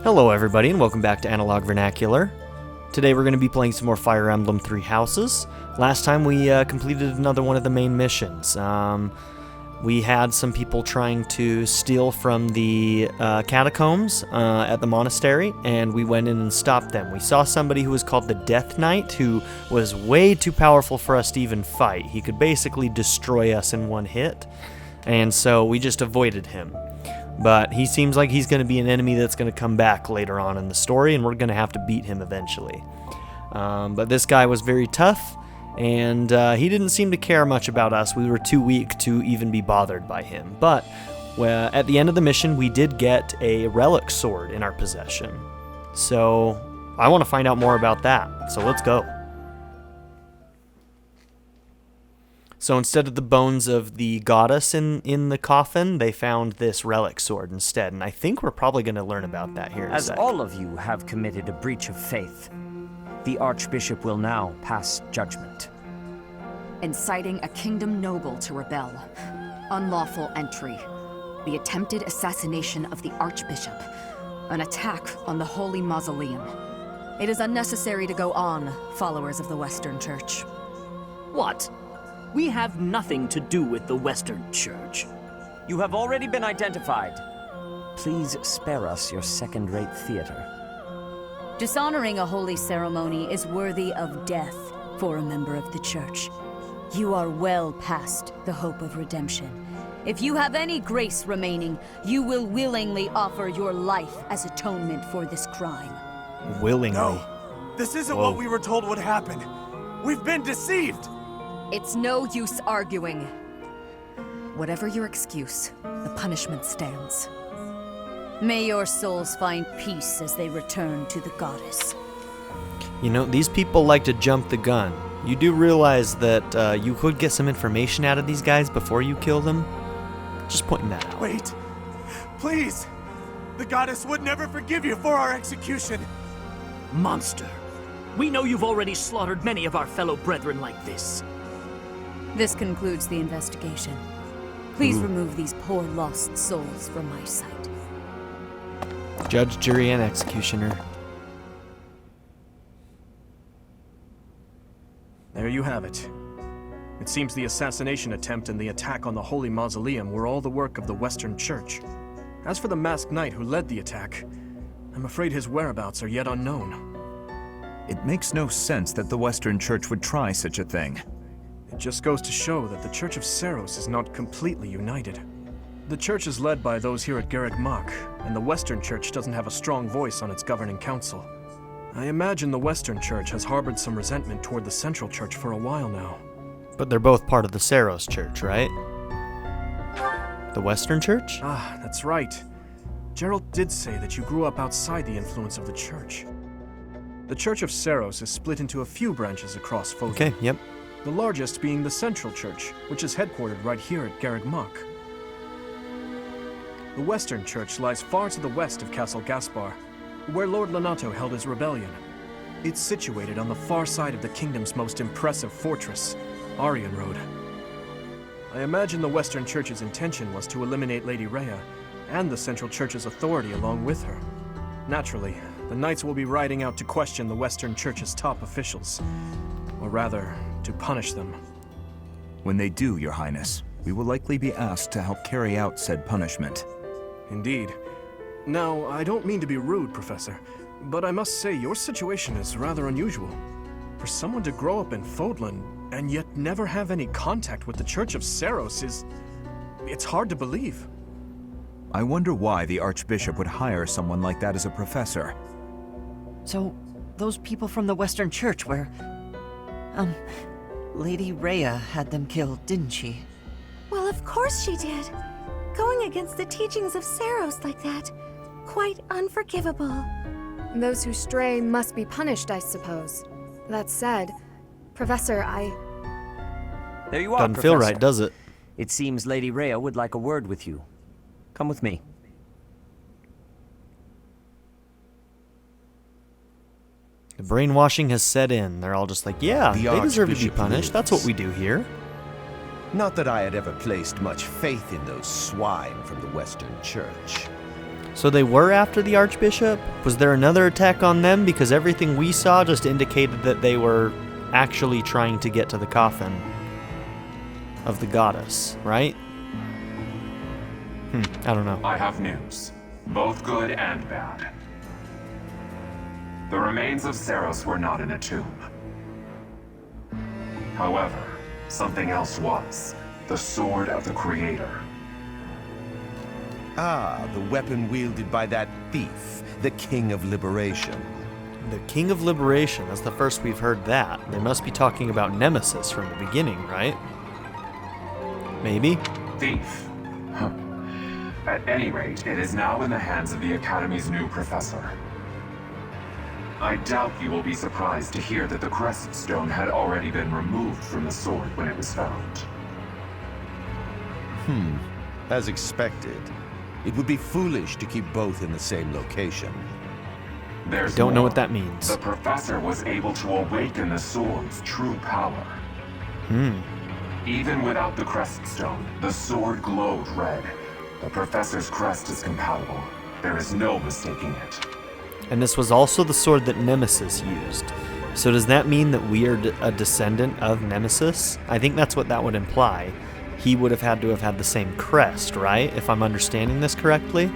Hello everybody and welcome back to Analog Vernacular. Today we're going to be playing some more Fire Emblem Three Houses. Last time we completed another one of the main missions. We had some people trying to steal from the catacombs at the monastery, and we went in and stopped them. We saw somebody who was called the Death Knight, who was way too powerful for us to even fight. He could basically destroy us in one hit, and so we just avoided him. But he seems like he's going to be an enemy that's going to come back later on in the story, and we're going to have to beat him eventually. But this guy was very tough, and he didn't seem to care much about us. We were too weak to even be bothered by him. But at the end of the mission, we did get a relic sword in our possession. So I want to find out more about that. So let's go. So instead of the bones of the goddess in the coffin, they found this relic sword instead, and I think we're probably going to learn about that here in a As sec. all of you have committed a breach of faith, the Archbishop will now pass judgment. Inciting a kingdom noble to rebel, unlawful entry, the attempted assassination of the Archbishop, an attack on the Holy Mausoleum. It is unnecessary to go on, followers of the Western Church. What? We have nothing to do with the Western Church. You have already been identified. Please spare us your second-rate theater. Dishonoring a holy ceremony is worthy of death for a member of the Church. You are well past the hope of redemption. If you have any grace remaining, you will willingly offer your life as atonement for this crime. Willingly. No, this isn't what we were told would happen. We've been deceived. It's no use arguing. Whatever your excuse, the punishment stands. May your souls find peace as they return to the goddess. You know, these people like to jump the gun. You do realize that you could get some information out of these guys before you kill them? Just pointing that out. Wait, please. The goddess would never forgive you for our execution. Monster. We know you've already slaughtered many of our fellow brethren like this. This concludes the investigation. Please remove these poor lost souls from my sight. Judge, jury, and executioner. There you have it. It seems the assassination attempt and the attack on the Holy Mausoleum were all the work of the Western Church. As for the masked knight who led the attack, I'm afraid his whereabouts are yet unknown. It makes no sense that the Western Church would try such a thing. It just goes to show that the Church of Seiros is not completely united. The Church is led by those here at Garreg Mach, and the Western Church doesn't have a strong voice on its governing council. I imagine the Western Church has harbored some resentment toward the Central Church for a while now. But they're both part of the Seiros Church, right? The Western Church? Ah, that's right. Geralt did say that you grew up outside the influence of the Church. The Church of Seiros is split into a few branches across Fodlan. Okay, yep. The largest being the Central Church, which is headquartered right here at Garreg Mach. The Western Church lies far to the west of Castle Gaspar, where Lord Lonato held his rebellion. It's situated on the far side of the kingdom's most impressive fortress, Aryan Road. I imagine the Western Church's intention was to eliminate Lady Rhea, and the Central Church's authority along with her. Naturally, the Knights will be riding out to question the Western Church's top officials. Or rather, to punish them. When they do, Your Highness, we will likely be asked to help carry out said punishment. Indeed. Now, I don't mean to be rude, Professor, but I must say your situation is rather unusual. For someone to grow up in Fodlan and yet never have any contact with the Church of Seiros it's hard to believe. I wonder why the Archbishop would hire someone like that as a professor. So, those people from the Western Church where... Lady Rhea had them killed, didn't she? Well, of course she did. Going against the teachings of Seiros like that. Quite unforgivable. Those who stray must be punished, I suppose. That said, Professor, There you are, Doesn't Professor. feel right, does it? It seems Lady Rhea would like a word with you. Come with me. The brainwashing has set in. They're all just like, yeah, The they deserve to be Archbishop punished. That's what we do here. Not that I had ever placed much faith in those swine from the Western Church. So they were after the Archbishop? Was there another attack on them? Because everything we saw just indicated that they were actually trying to get to the coffin of the goddess, right? I don't know. I have news, both good and bad. The remains of Saros were not in a tomb. However, something else was. The Sword of the Creator. Ah, the weapon wielded by that thief, the King of Liberation. The King of Liberation, that's the first we've heard that. They must be talking about Nemesis from the beginning, right? Maybe? Thief. Huh. At any rate, it is now in the hands of the Academy's new professor. I doubt you will be surprised to hear that the crest stone had already been removed from the sword when it was found. As expected. It would be foolish to keep both in the same location. I don't know what that means. The professor was able to awaken the sword's true power. Even without the crest stone, the sword glowed red. The professor's crest is compatible. There is no mistaking it. And this was also the sword that Nemesis used. So does that mean that we are a descendant of Nemesis? I think that's what that would imply. He would have had to have had the same crest, right? If I'm understanding this correctly.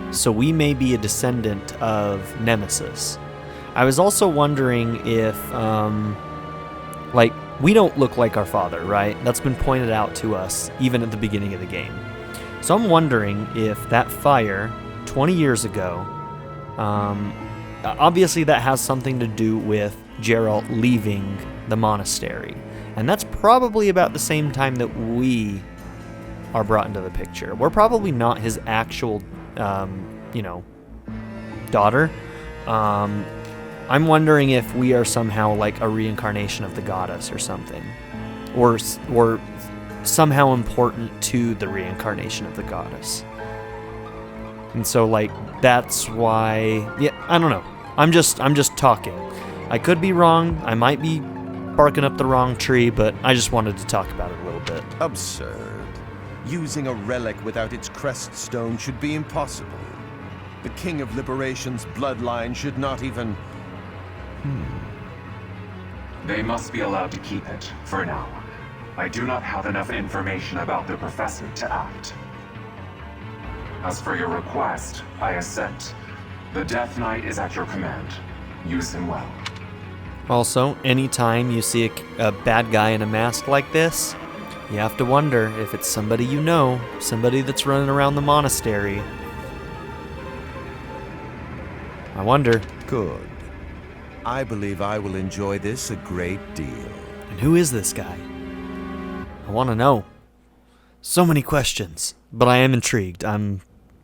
So we may be a descendant of Nemesis. I was also wondering if, we don't look like our father, right? That's been pointed out to us even at the beginning of the game. So I'm wondering if that fire 20 years ago, obviously that has something to do with Geralt leaving the monastery. And that's probably about the same time that we are brought into the picture. We're probably not his actual, daughter. I'm wondering if we are somehow like a reincarnation of the goddess or something. Or somehow important to the reincarnation of the goddess. And so, that's why... Yeah, I don't know. I'm just talking. I could be wrong. I might be barking up the wrong tree, but I just wanted to talk about it a little bit. Absurd. Using a relic without its crest stone should be impossible. The King of Liberation's bloodline should not even... They must be allowed to keep it, for now. I do not have enough information about the professor to act. As for your request, I assent. The Death Knight is at your command. Use him well. Also, anytime you see a bad guy in a mask like this, you have to wonder if it's somebody you know, somebody that's running around the monastery. I wonder. Good. I believe I will enjoy this a great deal. And who is this guy? I want to know. So many questions, but I am intrigued. I'm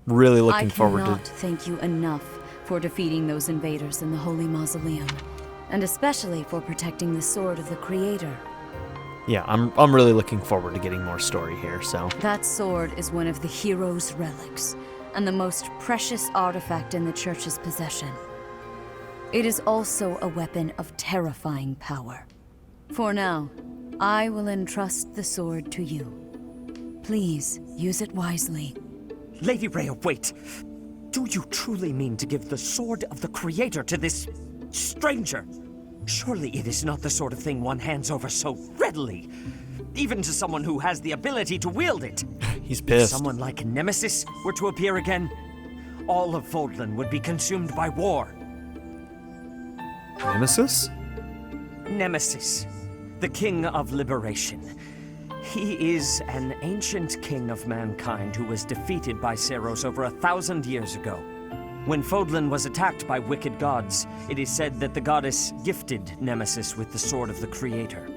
really looking forward to... I cannot thank you enough for defeating those invaders in the Holy Mausoleum, and especially for protecting the Sword of the Creator. Yeah, I'm really looking forward to getting more story here, so... That sword is one of the hero's relics, and the most precious artifact in the Church's possession. It is also a weapon of terrifying power. For now, I will entrust the sword to you. Please, use it wisely. Lady Rhea, wait! Do you truly mean to give the Sword of the Creator to this... stranger? Surely it is not the sort of thing one hands over so readily, even to someone who has the ability to wield it. He's pissed. If someone like Nemesis were to appear again, all of Fodlan would be consumed by war. Nemesis? Nemesis, the King of Liberation. He is an ancient king of mankind who was defeated by Saros over 1,000 years ago. When Fodlan was attacked by wicked gods, it is said that the goddess gifted Nemesis with the Sword of the Creator.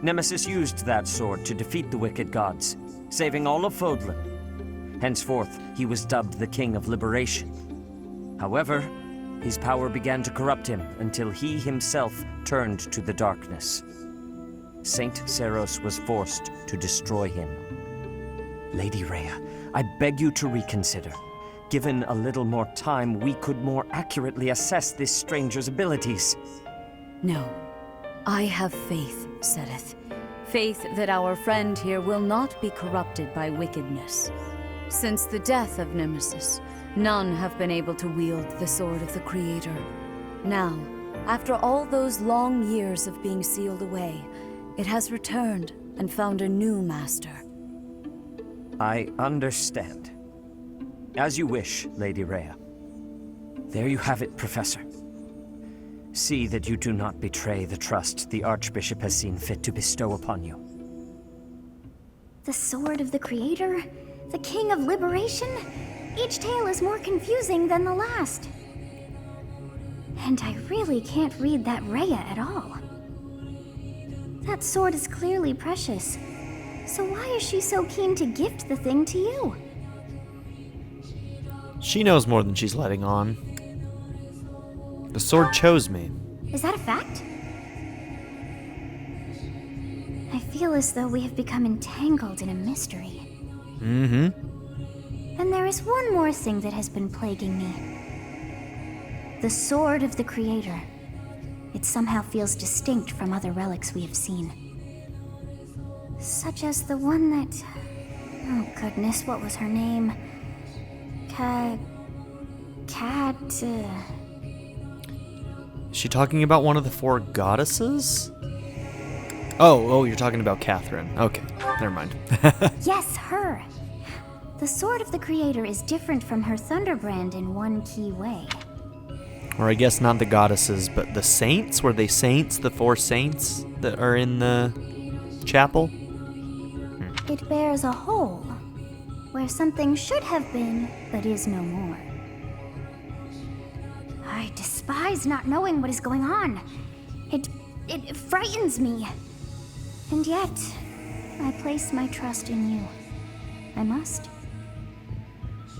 Nemesis used that sword to defeat the wicked gods, saving all of Fodlan. Henceforth, he was dubbed the King of Liberation. However, his power began to corrupt him until he himself turned to the darkness. Saint Saros was forced to destroy him. Lady Rhea, I beg you to reconsider. Given a little more time, we could more accurately assess this stranger's abilities. No. I have faith, Seteth. Faith that our friend here will not be corrupted by wickedness. Since the death of Nemesis, None have been able to wield the Sword of the Creator. Now, after all those long years of being sealed away, it has returned and found a new master. I understand. As you wish, Lady Rhea. There you have it, Professor. See that you do not betray the trust the Archbishop has seen fit to bestow upon you. The Sword of the Creator? The King of Liberation? Each tale is more confusing than the last. And I really can't read that Rhea at all. That sword is clearly precious. So why is she so keen to gift the thing to you? She knows more than she's letting on. The sword chose me. Is that a fact? I feel as though we have become entangled in a mystery. Mm-hmm. And there is one more thing that has been plaguing me. The Sword of the Creator. It somehow feels distinct from other relics we have seen. Such as the one that... Oh goodness, what was her name? Is she talking about one of the four goddesses? Oh, you're talking about Catherine. Okay, never mind. Yes, her. The Sword of the Creator is different from her Thunderbrand in one key way. Or I guess not the goddesses, but the saints? Were they saints? The four saints that are in the chapel? It bears a hole, where something should have been, but is no more. I despise not knowing what is going on. It frightens me. And yet, I place my trust in you. I must.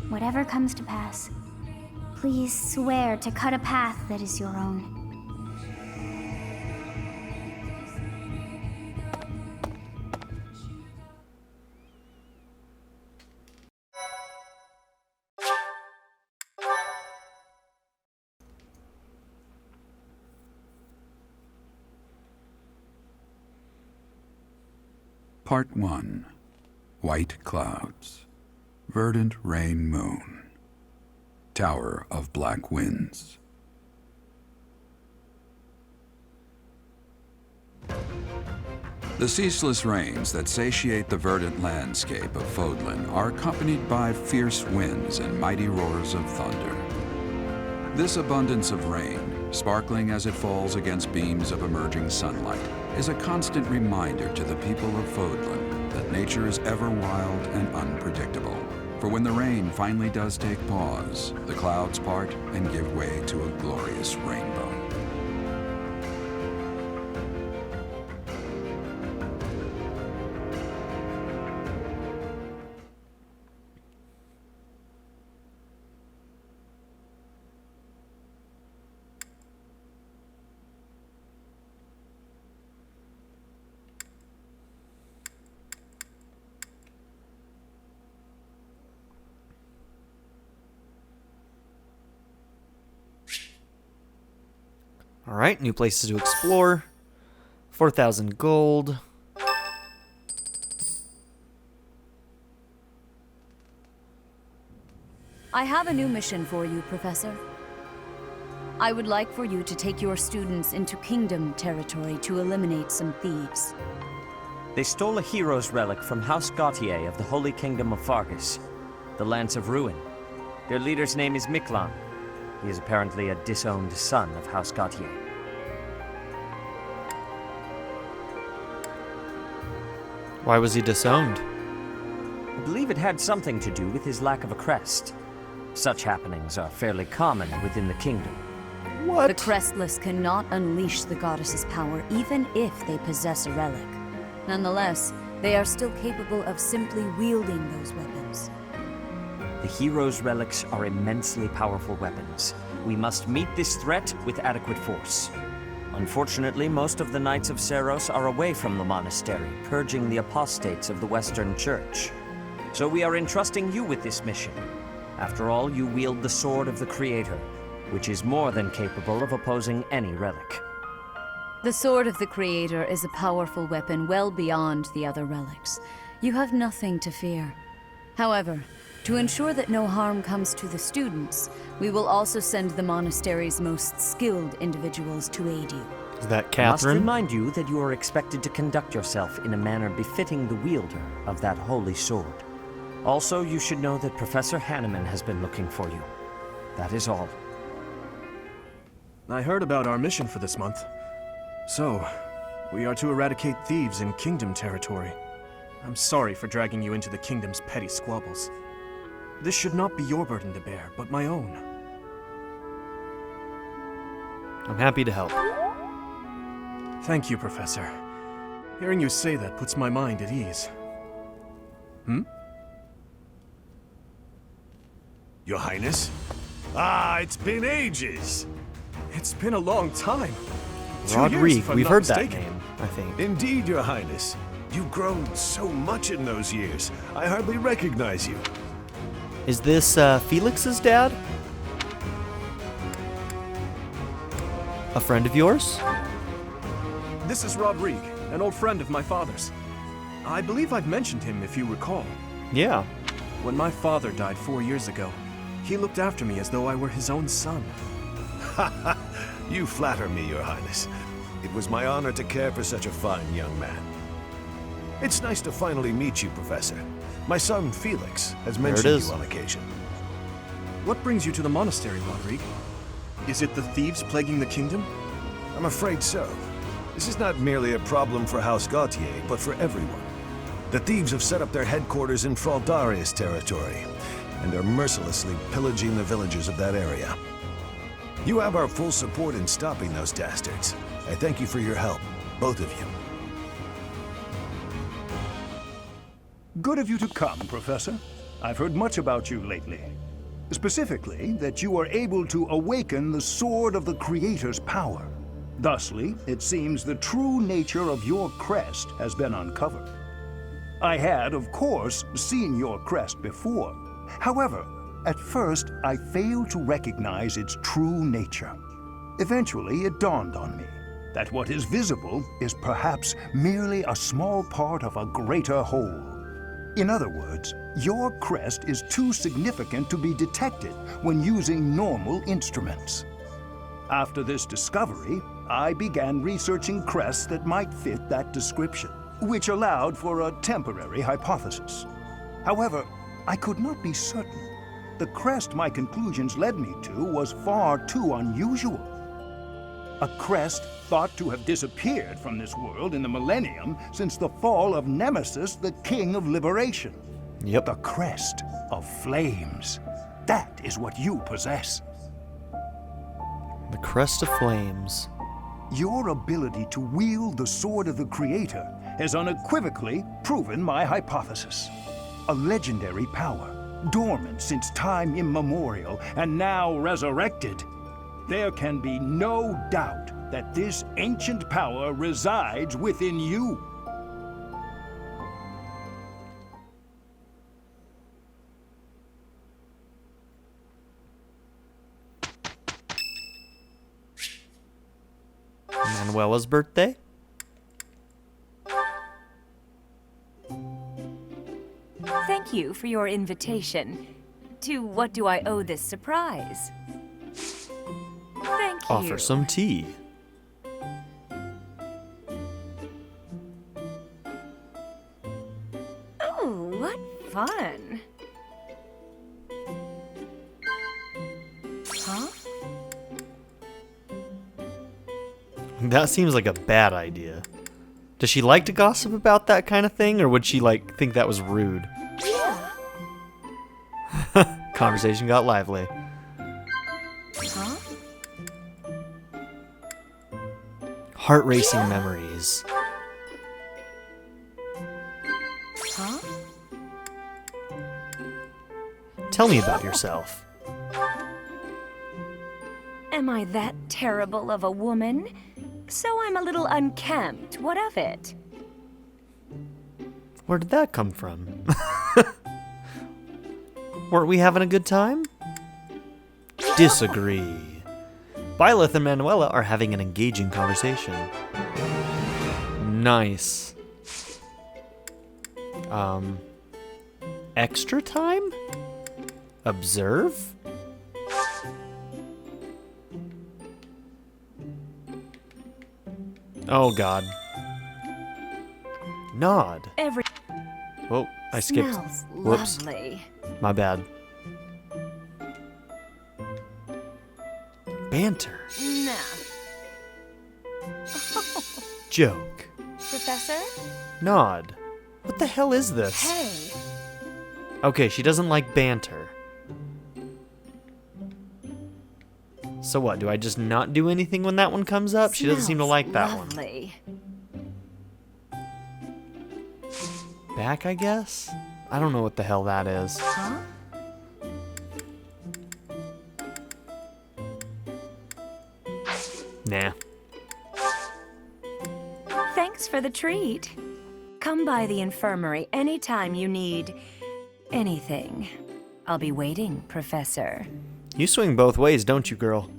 Whatever comes to pass, please swear to cut a path that is your own. Part 1. White Clouds. Verdant Rain Moon. Tower of Black Winds. The ceaseless rains that satiate the verdant landscape of Fodlan are accompanied by fierce winds and mighty roars of thunder. This abundance of rain, sparkling as it falls against beams of emerging sunlight, is a constant reminder to the people of Fodlan that nature is ever wild and unpredictable. For when the rain finally does take pause, the clouds part and give way to a glorious rainbow. Alright, new places to explore. 4,000 gold. I have a new mission for you, Professor. I would like for you to take your students into Kingdom territory to eliminate some thieves. They stole a hero's relic from House Gautier of the Holy Kingdom of Fargus, the Lance of Ruin. Their leader's name is Miklan. He is apparently a disowned son of House Gautier. Why was he disowned? I believe it had something to do with his lack of a crest. Such happenings are fairly common within the kingdom. What? The Crestless cannot unleash the goddess's power even if they possess a relic. Nonetheless, they are still capable of simply wielding those weapons. The hero's relics are immensely powerful weapons. We must meet this threat with adequate force. Unfortunately, most of the Knights of Seiros are away from the monastery, purging the apostates of the Western Church. So we are entrusting you with this mission. After all, you wield the Sword of the Creator, which is more than capable of opposing any relic. The Sword of the Creator is a powerful weapon well beyond the other relics. You have nothing to fear. However, To ensure that no harm comes to the students, we will also send the monastery's most skilled individuals to aid you. Is that I must Catherine? remind you that you are expected to conduct yourself in a manner befitting the wielder of that holy sword. Also, you should know that Professor Hanneman has been looking for you. That is all. I heard about our mission for this month. So, we are to eradicate thieves in Kingdom territory. I'm sorry for dragging you into the Kingdom's petty squabbles. This should not be your burden to bear, but my own. I'm happy to help. Thank you, Professor. Hearing you say that puts my mind at ease. Your Highness? Ah, it's been ages. It's been a long time. 2 years, Rodrigue, if I'm we've not heard that mistaken. name, I think. Indeed, Your Highness. You've grown so much in those years. I hardly recognize you. Is this Felix's dad? A friend of yours? This is Rodrigue, an old friend of my father's. I believe I've mentioned him, if you recall. Yeah. When my father died 4 years ago, he looked after me as though I were his own son. You flatter me, Your Highness. It was my honor to care for such a fine young man. It's nice to finally meet you, Professor. My son, Felix, has mentioned you on occasion. What brings you to the monastery, Rodrigue? Is it the thieves plaguing the kingdom? I'm afraid so. This is not merely a problem for House Gautier, but for everyone. The thieves have set up their headquarters in Fraldarius territory, and are mercilessly pillaging the villagers of that area. You have our full support in stopping those dastards. I thank you for your help, both of you. Good of you to come, Professor. I've heard much about you lately. Specifically, that you are able to awaken the sword of the Creator's power. Thusly, it seems the true nature of your crest has been uncovered. I had, of course, seen your crest before. However, at first, I failed to recognize its true nature. Eventually, it dawned on me that what is visible is perhaps merely a small part of a greater whole. In other words, your crest is too significant to be detected when using normal instruments. After this discovery, I began researching crests that might fit that description, which allowed for a temporary hypothesis. However, I could not be certain. The crest my conclusions led me to was far too unusual. A crest thought to have disappeared from this world in the millennium since the fall of Nemesis, the King of Liberation. Yep. The crest of flames. That is what you possess. The crest of flames. Your ability to wield the sword of the Creator has unequivocally proven my hypothesis. A legendary power, dormant since time immemorial and now resurrected. There can be no doubt that this ancient power resides within you. Manuela's birthday? Thank you for your invitation. To what do I owe this surprise? Thank you. Offer some tea. Oh, what fun. Huh? That seems like a bad idea. Does she like to gossip about that kind of thing, or would she, like, think that was rude? Yeah. Conversation got lively. Huh? Heart-racing memories. Huh? Tell me about yourself. Am I that terrible of a woman? So I'm a little unkempt. What of it? Where did that come from? Weren't we having a good time? Disagree. Byleth and Manuela are having an engaging conversation. Nice. Extra time? Observe? Oh god. Nod. Whoa, I skipped. Smells Whoops. lovely. My bad. Banter. Nah. Joke. Professor? Nod. What the hell is this? Hey. Okay, she doesn't like banter. So what, do I just not do anything when that one comes up? She doesn't seem to like that lovely. one. Back, I guess? I don't know what the hell that is. Huh? Nah. Thanks for the treat. Come by the infirmary anytime you need anything. I'll be waiting, Professor. You swing both ways, don't you, girl?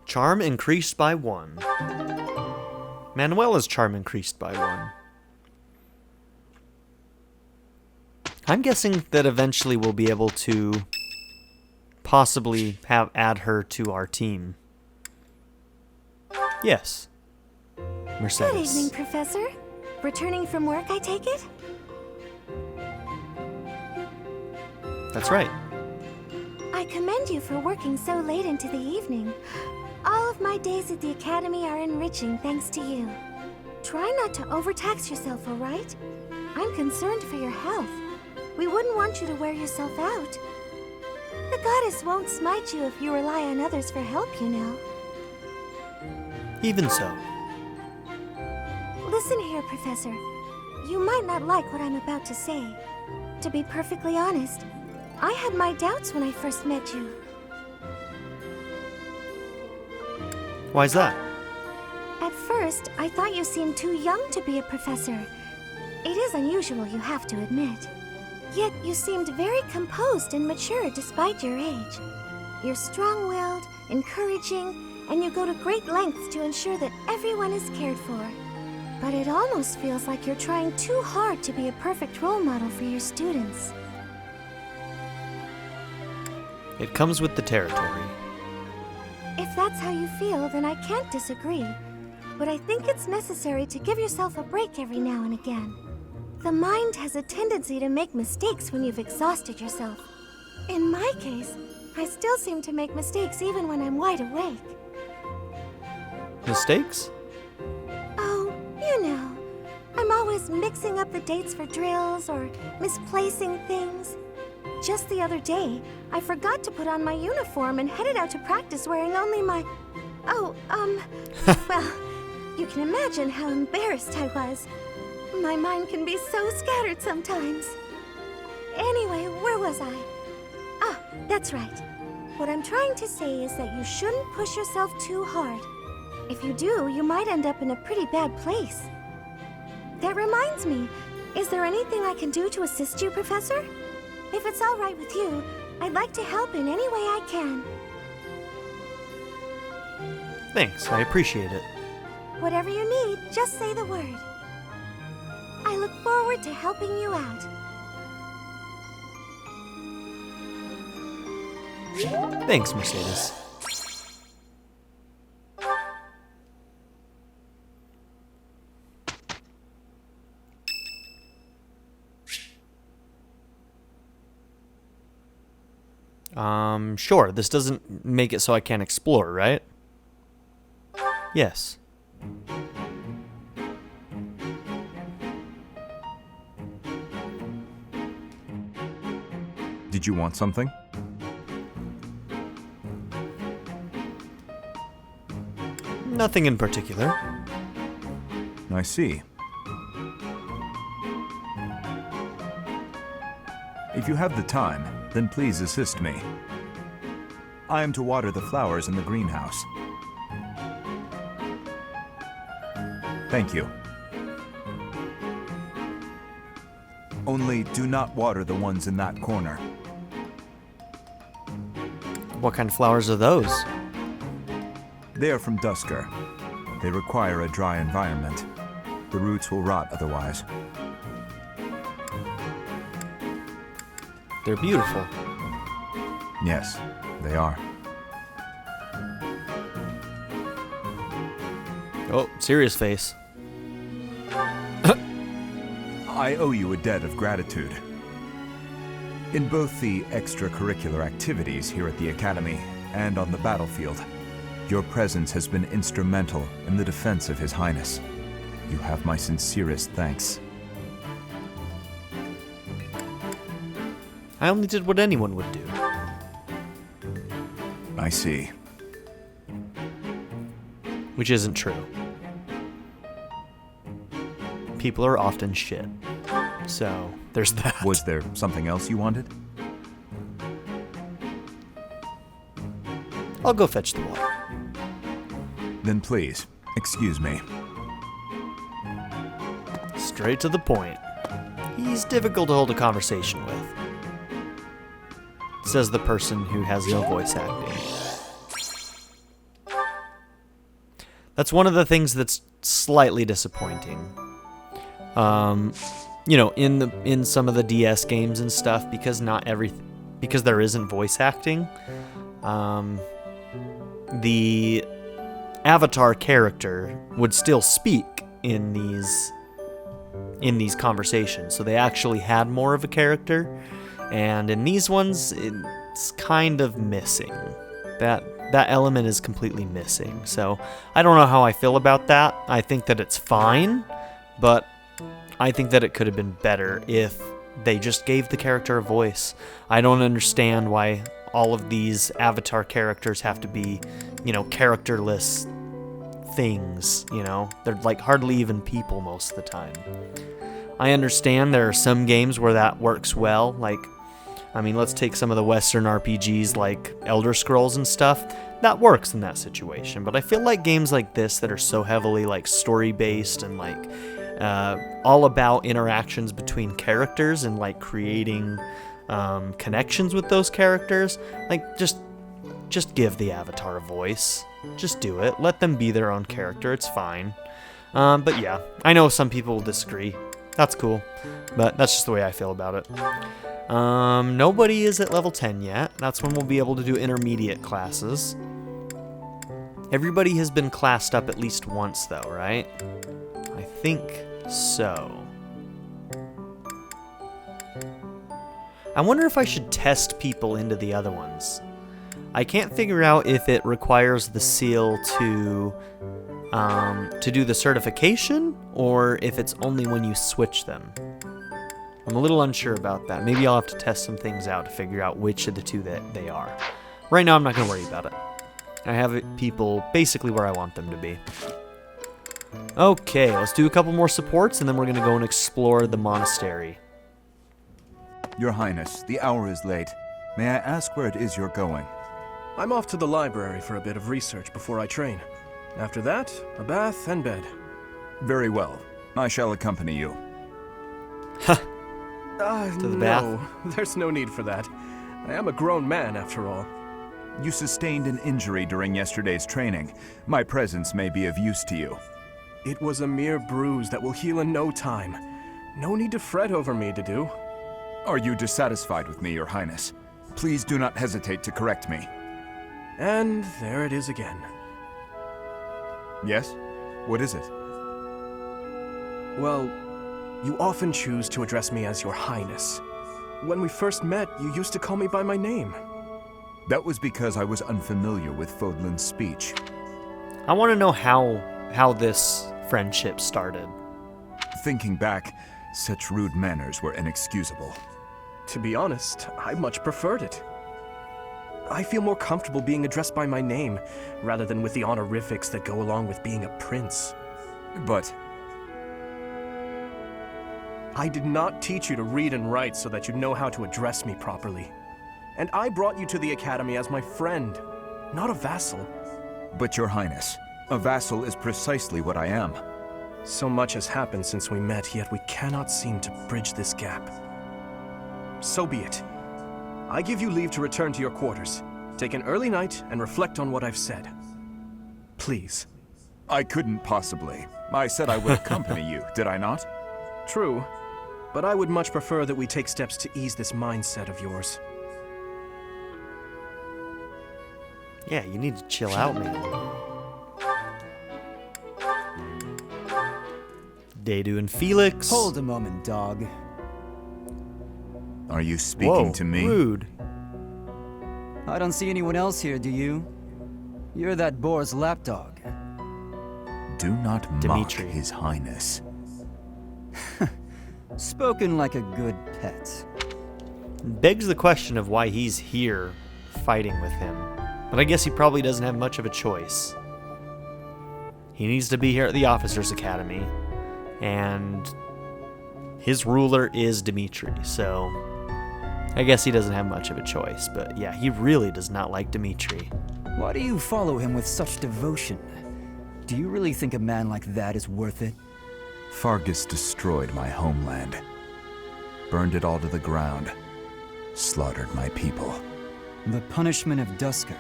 Charm increased by 1. Manuela's charm increased by 1. I'm guessing that eventually we'll be able to possibly add her to our team. Yes. Mercedes. Good evening, Professor. Returning from work, I take it? That's right. I commend you for working so late into the evening. All of my days at the Academy are enriching thanks to you. Try not to overtax yourself, all right? I'm concerned for your health. We wouldn't want you to wear yourself out. The goddess won't smite you if you rely on others for help, you know. Even so. Listen here, Professor. You might not like what I'm about to say. To be perfectly honest, I had my doubts when I first met you. Why's that? At first, I thought you seemed too young to be a professor. It is unusual, you have to admit. Yet you seemed very composed and mature despite your age. You're strong-willed, encouraging, and you go to great lengths to ensure that everyone is cared for. But it almost feels like you're trying too hard to be a perfect role model for your students. It comes with the territory. If that's how you feel, then I can't disagree. But I think it's necessary to give yourself a break every now and again. The mind has a tendency to make mistakes when you've exhausted yourself. In my case, I still seem to make mistakes even when I'm wide awake. Mistakes? Oh, you know. I'm always mixing up the dates for drills or misplacing things. Just the other day, I forgot to put on my uniform and headed out to practice wearing only my... well, you can imagine how embarrassed I was. My mind can be so scattered sometimes. Anyway, where was I? Ah, that's right. What I'm trying to say is that you shouldn't push yourself too hard. If you do, you might end up in a pretty bad place. That reminds me, is there anything I can do to assist you, Professor? If it's all right with you, I'd like to help in any way I can. Thanks, I appreciate it. Whatever you need, just say the word. I look forward to helping you out. Thanks, Mercedes. Sure, this doesn't make it so I can't explore, right? Yes. Did you want something? Nothing in particular. I see. If you have the time, then please assist me. I am to water the flowers in the greenhouse. Thank you. Only do not water the ones in that corner. What kind of flowers are those? They are from Dusker. They require a dry environment. The roots will rot otherwise. They're beautiful. Yes, they are. Oh, serious face. I owe you a debt of gratitude. In both the extracurricular activities here at the Academy and on the battlefield, your presence has been instrumental in the defense of His Highness. You have my sincerest thanks. I only did what anyone would do. I see. Which isn't true. People are often shit. So, there's that. Was there something else you wanted? I'll go fetch the water. Then please, excuse me. Straight to the point. He's difficult to hold a conversation with. Says the person who has no voice acting. That's one of the things that's slightly disappointing. You know, in some of the DS games and stuff, because because there isn't voice acting, the avatar character would still speak in these conversations, so they actually had more of a character. And in these ones, it's kind of missing. That element is completely missing. So I don't know how I feel about that. I think that it's fine, but I think that it could have been better if they just gave the character a voice. I don't understand why all of these avatar characters have to be, you know, characterless things, you know? They're like hardly even people most of the time. I understand there are some games where that works well, like, I mean, let's take some of the Western RPGs like Elder Scrolls and stuff. That works in that situation, but I feel like games like this that are so heavily like story-based and like all about interactions between characters and like creating connections with those characters, like just give the avatar a voice. Just do it. Let them be their own character. It's fine. But yeah, I know some people will disagree. That's cool, but that's just the way I feel about it. Nobody is at level 10 yet. That's when we'll be able to do intermediate classes. Everybody has been classed up at least once though, right? I think so. I wonder if I should test people into the other ones. I can't figure out if it requires the seal to do the certification, or if it's only when you switch them. I'm a little unsure about that. Maybe I'll have to test some things out to figure out which of the two that they are. Right now, I'm not going to worry about it. I have people basically where I want them to be. Okay, let's do a couple more supports, and then we're going to go and explore the monastery. Your Highness, the hour is late. May I ask where it is you're going? I'm off to the library for a bit of research before I train. After that, a bath and bed. Very well. I shall accompany you. To the bath? No, there's no need for that. I am a grown man, after all. You sustained an injury during yesterday's training. My presence may be of use to you. It was a mere bruise that will heal in no time. No need to fret over me, Dedu. Are you dissatisfied with me, Your Highness? Please do not hesitate to correct me. And there it is again. Yes? What is it? Well, you often choose to address me as Your Highness. When we first met, you used to call me by my name. That was because I was unfamiliar with Fodlan's speech. I want to know how this friendship started. Thinking back, such rude manners were inexcusable. To be honest, I much preferred it. I feel more comfortable being addressed by my name, rather than with the honorifics that go along with being a prince. But I did not teach you to read and write so that you know how to address me properly. And I brought you to the Academy as my friend, not a vassal. But Your Highness, a vassal is precisely what I am. So much has happened since we met, yet we cannot seem to bridge this gap. So be it. I give you leave to return to your quarters. Take an early night and reflect on what I've said. Please. I couldn't possibly. I said I would accompany you, did I not? True. but I would much prefer that we take steps to ease this mindset of yours. Yeah, you need to chill out, man. Dedu and Felix. Hold a moment, dog. Are you speaking to me? Rude. I don't see anyone else here, do you? You're that boar's lapdog. Do not Dimitri. mock His Highness. Spoken like a good pet. Begs the question of why he's here fighting with him. But I guess he probably doesn't have much of a choice. He needs to be here at the Officers' Academy, and his ruler is Dimitri, so I guess he doesn't have much of a choice. But yeah, he really does not like Dimitri. Why do you follow him with such devotion? Do you really think a man like that is worth it? Fargus destroyed my homeland, burned it all to the ground, slaughtered my people. The punishment of Duscur.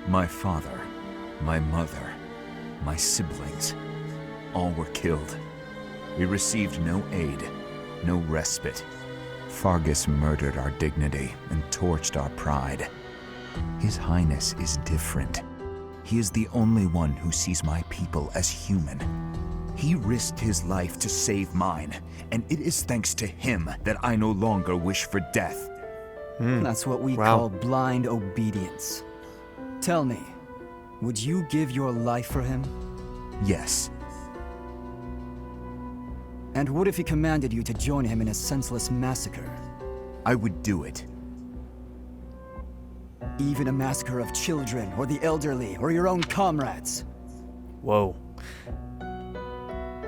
My father, my mother, my siblings, all were killed. We received no aid, no respite. Fargus murdered our dignity and torched our pride. His Highness is different. He is the only one who sees my people as human. He risked his life to save mine, and it is thanks to him that I no longer wish for death. That's what we call blind obedience. Tell me, would you give your life for him? Yes. And what if he commanded you to join him in a senseless massacre? I would do it. Even a massacre of children, or the elderly, or your own comrades? Whoa.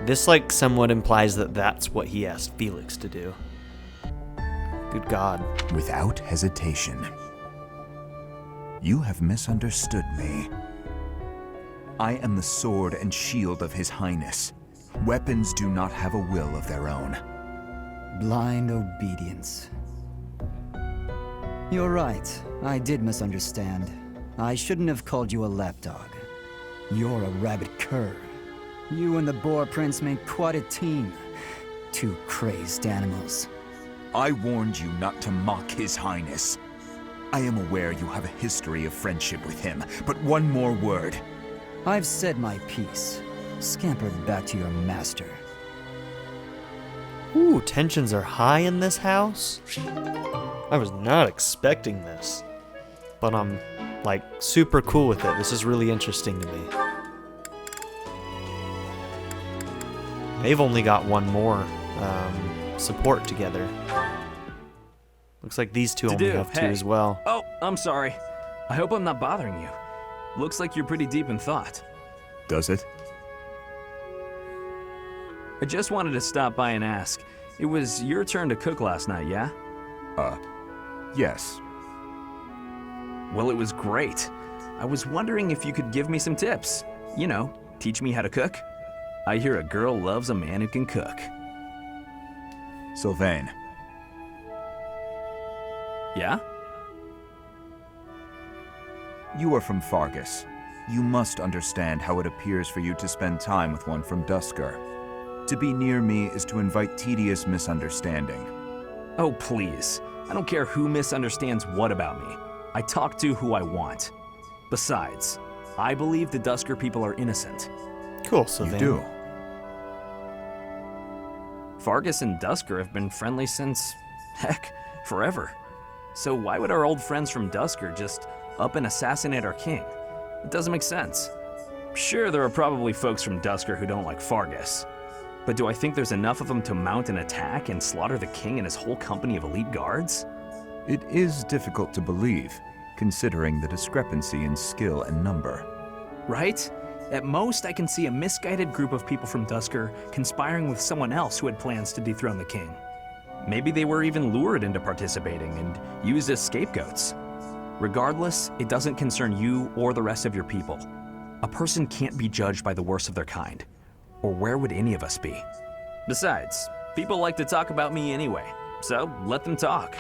This, like, somewhat implies that that's what he asked Felix to do. Good God. Without hesitation. You have misunderstood me. I am the sword and shield of His Highness. Weapons do not have a will of their own. Blind obedience. You're right. I did misunderstand. I shouldn't have called you a lapdog. You're a rabid cur. You and the Boar Prince make quite a team. Two crazed animals. I warned you not to mock His Highness. I am aware you have a history of friendship with him, but one more word. I've said my piece. Scamper back to your master. Ooh, tensions are high in this house. I was not expecting this, but I'm, like, super cool with it. This is really interesting to me. They've only got one more support together. Looks like these two only have two as well. Oh, I'm sorry. I hope I'm not bothering you. Looks like you're pretty deep in thought. Does it? I just wanted to stop by and ask. It was your turn to cook last night, yeah? Yes. Well, it was great. I was wondering if you could give me some tips. You know, teach me how to cook. I hear a girl loves a man who can cook. Sylvain. Yeah? You are from Fargus. You must understand how it appears for you to spend time with one from Duscur. To be near me is to invite tedious misunderstanding. Oh, please. I don't care who misunderstands what about me. I talk to who I want. Besides, I believe the Duscur people are innocent. Cool, Sylvain. You do? Fargus and Duscur have been friendly since, heck, forever. So why would our old friends from Duscur just up and assassinate our king? It doesn't make sense. Sure, there are probably folks from Duscur who don't like Fargus. But do I think there's enough of them to mount an attack and slaughter the king and his whole company of elite guards? It is difficult to believe, considering the discrepancy in skill and number. Right? At most, I can see a misguided group of people from Duscur conspiring with someone else who had plans to dethrone the king. Maybe they were even lured into participating and used as scapegoats. Regardless, it doesn't concern you or the rest of your people. A person can't be judged by the worst of their kind. Or where would any of us be? Besides, people like to talk about me anyway, so let them talk.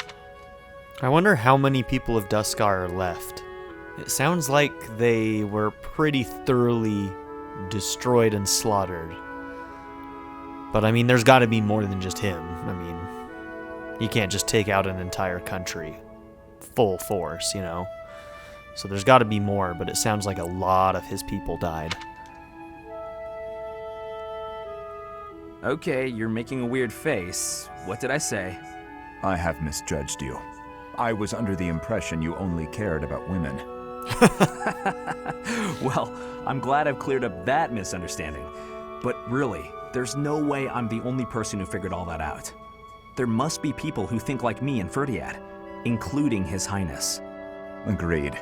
I wonder how many people of Duscur are left. It sounds like they were pretty thoroughly destroyed and slaughtered. But I mean, there's got to be more than just him. I mean, you can't just take out an entire country full force, you know? So there's got to be more, but it sounds like a lot of his people died. Okay, you're making a weird face. What did I say? I have misjudged you. I was under the impression you only cared about women. Well, I'm glad I've cleared up that misunderstanding. But really, there's no way I'm the only person who figured all that out. There must be people who think like me in Ferdiad, including His Highness. Agreed.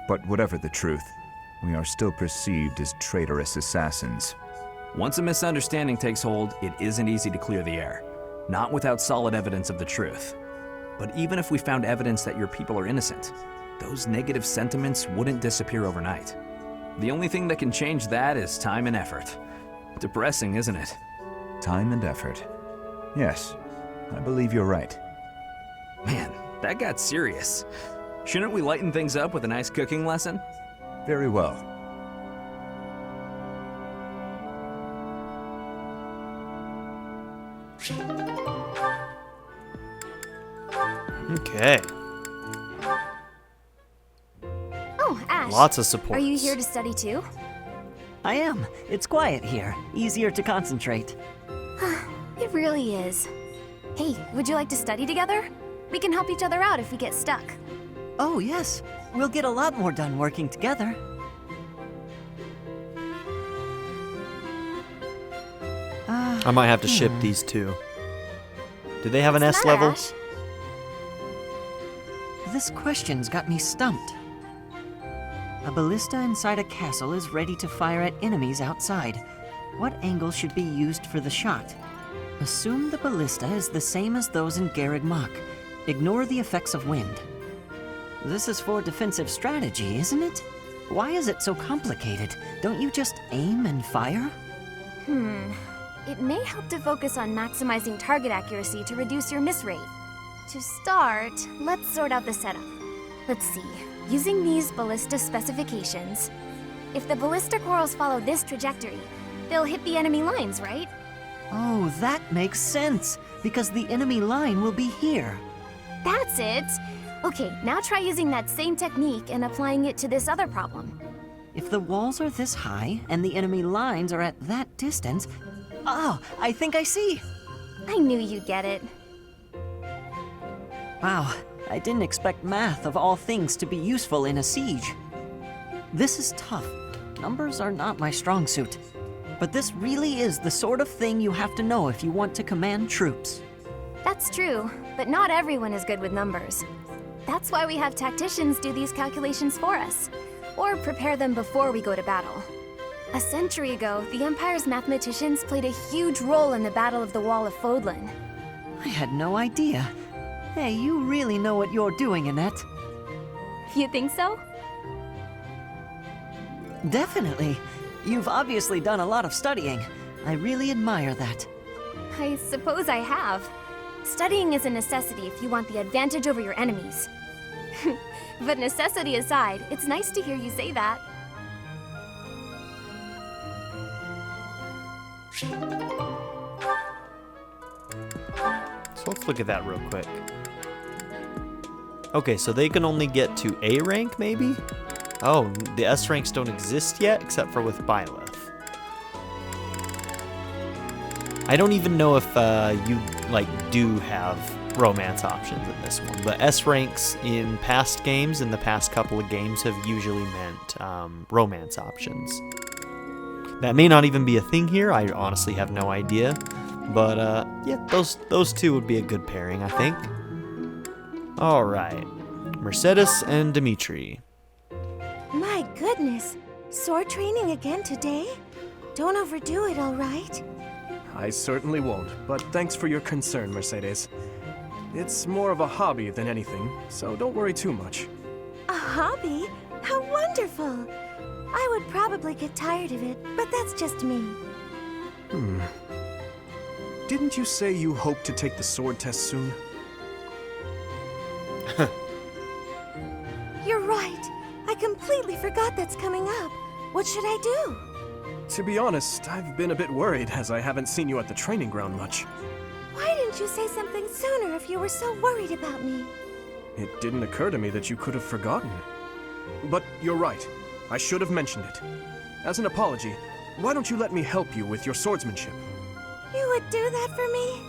But whatever the truth, we are still perceived as traitorous assassins. Once a misunderstanding takes hold, it isn't easy to clear the air. Not without solid evidence of the truth. But even if we found evidence that your people are innocent, those negative sentiments wouldn't disappear overnight. The only thing that can change that is time and effort. Depressing, isn't it? Time and effort. Yes, I believe you're right. Man, that got serious. Shouldn't we lighten things up with a nice cooking lesson? Very well. Okay. Oh, Ash. Lots of support. Are you here to study too? I am. It's quiet here. Easier to concentrate. It really is. Hey, would you like to study together? We can help each other out if we get stuck. Oh, yes. We'll get a lot more done working together. I might have to ship these two. Do they have an S level? This question's got me stumped. A ballista inside a castle is ready to fire at enemies outside. What angle should be used for the shot? Assume the ballista is the same as those in Garreg Mach. Ignore the effects of wind. This is for defensive strategy, isn't it? Why is it so complicated? Don't you just aim and fire? It may help to focus on maximizing target accuracy to reduce your miss rate. To start, let's sort out the setup. Let's see. Using these ballista specifications, if the ballista quarrels follow this trajectory, they'll hit the enemy lines, right? Oh, that makes sense, because the enemy line will be here. That's it! Okay, now try using that same technique and applying it to this other problem. If the walls are this high and the enemy lines are at that distance... Oh, I think I see! I knew you'd get it. Wow, I didn't expect math of all things to be useful in a siege. This is tough. Numbers are not my strong suit. But this really is the sort of thing you have to know if you want to command troops. That's true, but not everyone is good with numbers. That's why we have tacticians do these calculations for us, or prepare them before we go to battle. A century ago, the Empire's mathematicians played a huge role in the Battle of the Wall of Fodlan. I had no idea. Hey, you really know what you're doing, Annette. You think so? Definitely. You've obviously done a lot of studying. I really admire that. I suppose I have. Studying is a necessity if you want the advantage over your enemies. But necessity aside, it's nice to hear you say that. So let's look at that real quick. Okay, so they can only get to A rank, maybe? Oh, the S ranks don't exist yet, except for with Byleth. I don't even know if you do have romance options in this one, but S ranks in past games, in the past couple of games, have usually meant romance options. That may not even be a thing here. I honestly have no idea, but yeah, those two would be a good pairing, I think. All right, Mercedes and Dimitri. My goodness, sword training again today? Don't overdo it, all right? I certainly won't, but thanks for your concern, Mercedes. It's more of a hobby than anything, so don't worry too much. A hobby? How wonderful! I would probably get tired of it, but that's just me. Didn't you say you hope to take the sword test soon? You're right. I completely forgot that's coming up. What should I do? To be honest, I've been a bit worried as I haven't seen you at the training ground much. Why didn't you say something sooner if you were so worried about me? It didn't occur to me that you could have forgotten. But you're right. I should have mentioned it. As an apology, why don't you let me help you with your swordsmanship? You would do that for me?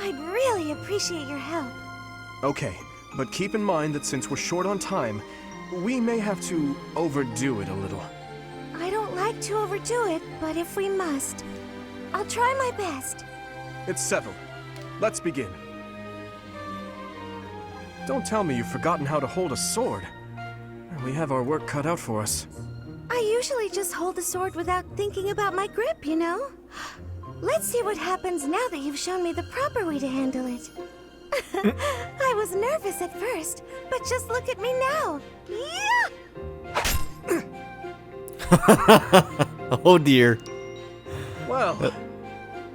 I'd really appreciate your help. Okay, but keep in mind that since we're short on time, we may have to overdo it a little. I don't like to overdo it, but if we must, I'll try my best. It's settled. Let's begin. Don't tell me you've forgotten how to hold a sword. We have our work cut out for us. I usually just hold the sword without thinking about my grip, you know? Let's see what happens now that you've shown me the proper way to handle it. I was nervous at first, but just look at me now. Yeah! Oh dear. Well,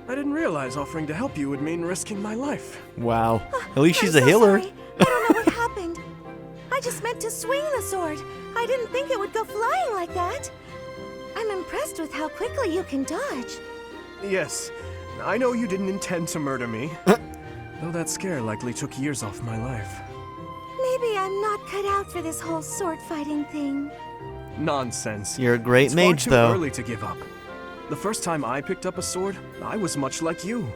I didn't realize offering to help you would mean risking my life. Wow. At least she's a healer. Sorry. I don't know what happened. I just meant to swing the sword. I didn't think it would go flying like that. I'm impressed with how quickly you can dodge. Yes, I know you didn't intend to murder me. Though that scare likely took years off my life. Maybe I'm not cut out for this whole sword fighting thing. Nonsense. You're a great mage, It's far though. too early to give up. The first time I picked up a sword, I was much like you.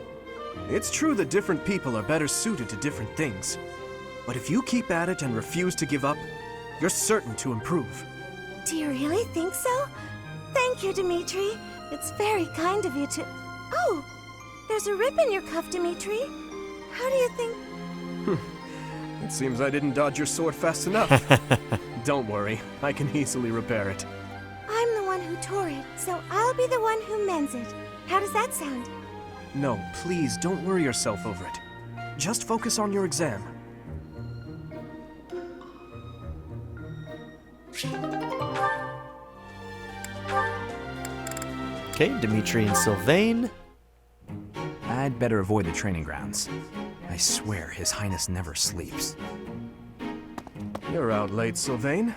It's true that different people are better suited to different things. But if you keep at it and refuse to give up, you're certain to improve. Do you really think so? Thank you, Dimitri. It's very kind of you to... Oh! There's a rip in your cuff, Dimitri. How do you think... It seems I didn't dodge your sword fast enough. Don't worry, I can easily repair it. I'm the one who tore it, so I'll be the one who mends it. How does that sound? No, please don't worry yourself over it. Just focus on your exam. Okay, Dimitri and Sylvain. I'd better avoid the training grounds. I swear His Highness never sleeps. You're out late, Sylvain.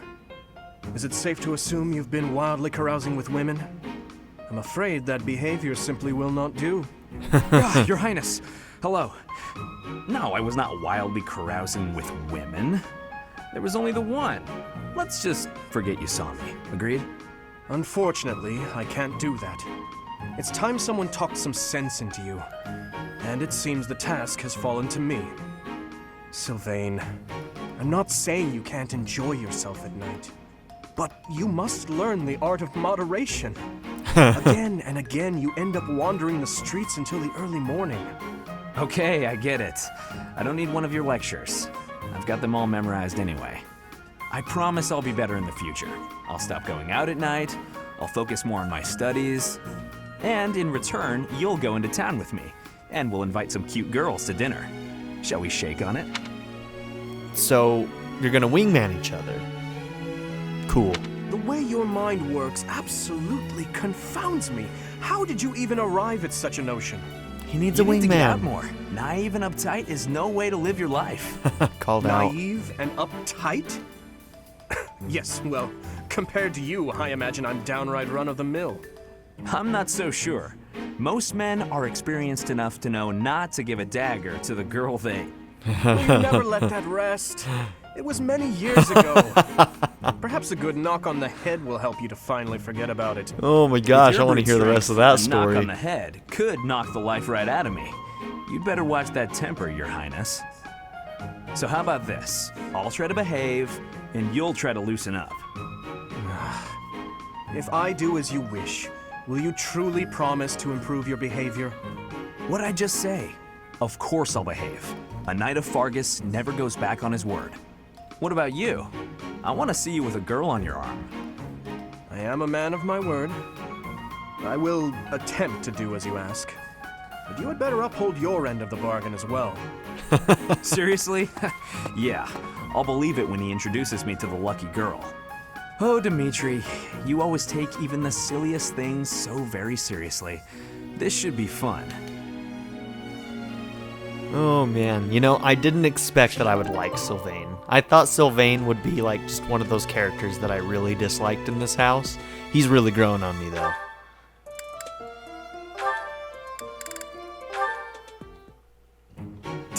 Is it safe to assume you've been wildly carousing with women? I'm afraid that behavior simply will not do. Your Highness, hello. No, I was not wildly carousing with women. There was only the one. Let's just forget you saw me. Agreed? Unfortunately, I can't do that. It's time someone talked some sense into you. And it seems the task has fallen to me. Sylvain, I'm not saying you can't enjoy yourself at night. But you must learn the art of moderation. Again and again, you end up wandering the streets until the early morning. Okay, I get it. I don't need one of your lectures. I've got them all memorized anyway. I promise I'll be better in the future. I'll stop going out at night, I'll focus more on my studies, and in return, you'll go into town with me, and we'll invite some cute girls to dinner. Shall we shake on it? So, you're gonna wingman each other. Cool. The way your mind works absolutely confounds me. How did you even arrive at such a notion? He needs You a need to get out wingman. more. Naive and uptight is no way to live your life. Called out. Naive and uptight? Yes, well, compared to you, I imagine I'm downright run-of-the-mill. I'm not so sure. Most men are experienced enough to know not to give a dagger to the girl they... Will you never let that rest? It was many years ago. Perhaps a good knock on the head will help you to finally forget about it. Oh my gosh, I want to hear the rest of that A knock story. on the head could knock the life right out of me. You'd better watch that temper, Your Highness. So how about this? I'll try to behave, and you'll try to loosen up. If I do as you wish, will you truly promise to improve your behavior? What'd I just say? Of course I'll behave. A knight of Fargus never goes back on his word. What about you? I want to see you with a girl on your arm. I am a man of my word. I will attempt to do as you ask. But you had better uphold your end of the bargain as well. Seriously? Yeah, I'll believe it when he introduces me to the lucky girl. Oh, Dimitri, you always take even the silliest things so very seriously. This should be fun. Oh man, you know, I didn't expect that I would like Sylvain. I thought Sylvain would be like just one of those characters that I really disliked in this house. He's really grown on me though.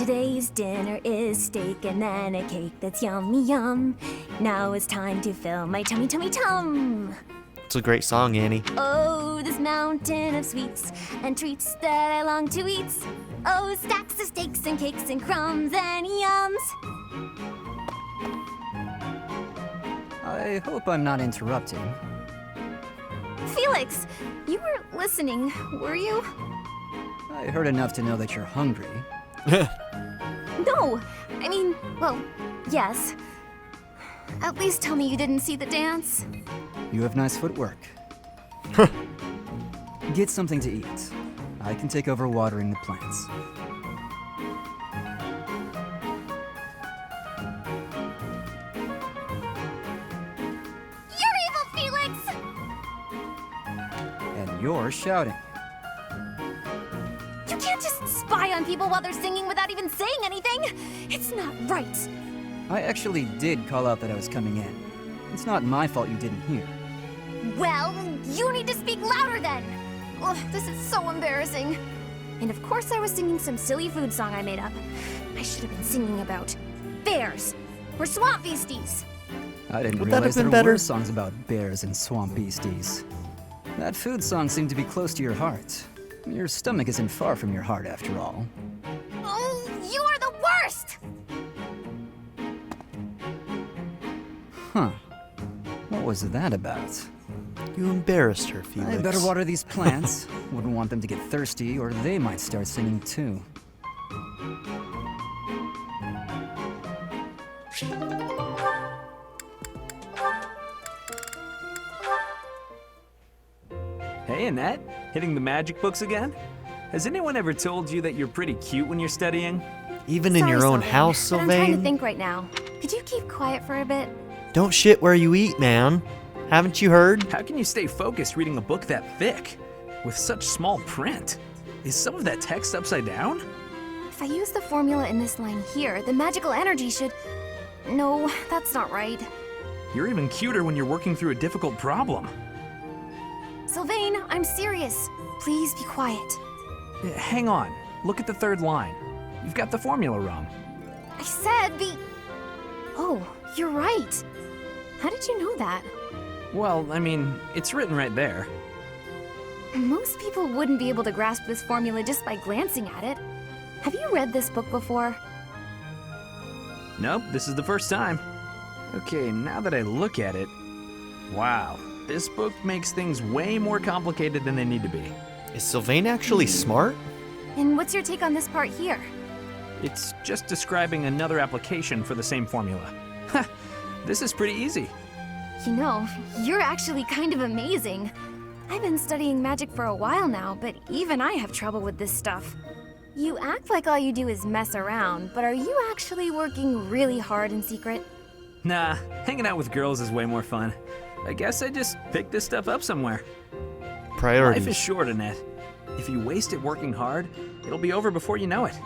Today's dinner is steak and then a cake that's yummy yum. Now it's time to fill my tummy tummy tum. It's a great song, Annie. Oh, this mountain of sweets and treats that I long to eat. Oh, stacks of steaks and cakes and crumbs and yums. I hope I'm not interrupting. Felix, you were listening, were you? I heard enough to know that you're hungry. No, I mean, well, yes. At least tell me you didn't see the dance. You have nice footwork. Get something to eat. I can take over watering the plants. You're evil, Felix! And you're shouting. You can't just spy on people while they're singing without even saying anything. It's not right. I actually did call out that I was coming in. It's not my fault you didn't hear. Well, you need to speak louder then. Ugh, this is so embarrassing. And of course I was singing some silly food song I made up. I should have been singing about bears or swamp beasties. I didn't Would that realize have been there better? were songs about bears and swamp beasties. That food song seemed to be close to your heart. Your stomach isn't far from your heart, after all. Oh, you are the worst! Huh. What was that about? You embarrassed her, Felix. I better water these plants. Wouldn't want them to get thirsty, or they might start singing too. Hey, Annette. Hitting the magic books again? Has anyone ever told you that you're pretty cute when you're studying? Even in your own house, But I'm trying to Sylvain? think right now. Could you keep quiet for a bit? Don't shit where you eat, man. Haven't you heard? How can you stay focused reading a book that thick? With such small print? Is some of that text upside down? If I use the formula in this line here, the magical energy should... No, that's not right. You're even cuter when you're working through a difficult problem. Sylvain, I'm serious. Please be quiet. Hang on. Look at the third line. You've got the formula wrong. I said be... Oh, you're right. How did you know that? Well, I mean, it's written right there. Most people wouldn't be able to grasp this formula just by glancing at it. Have you read this book before? Nope, this is the first time. Okay, now that I look at it... Wow, this book makes things way more complicated than they need to be. Is Sylvain actually smart? And what's your take on this part here? It's just describing another application for the same formula. Ha! This is pretty easy. You know, you're actually kind of amazing. I've been studying magic for a while now, but even I have trouble with this stuff. You act like all you do is mess around, but are you actually working really hard in secret? Nah, hanging out with girls is way more fun. I guess I just picked this stuff up somewhere. Priorities. Life is short, Annette. If you waste it working hard, it'll be over before you know it.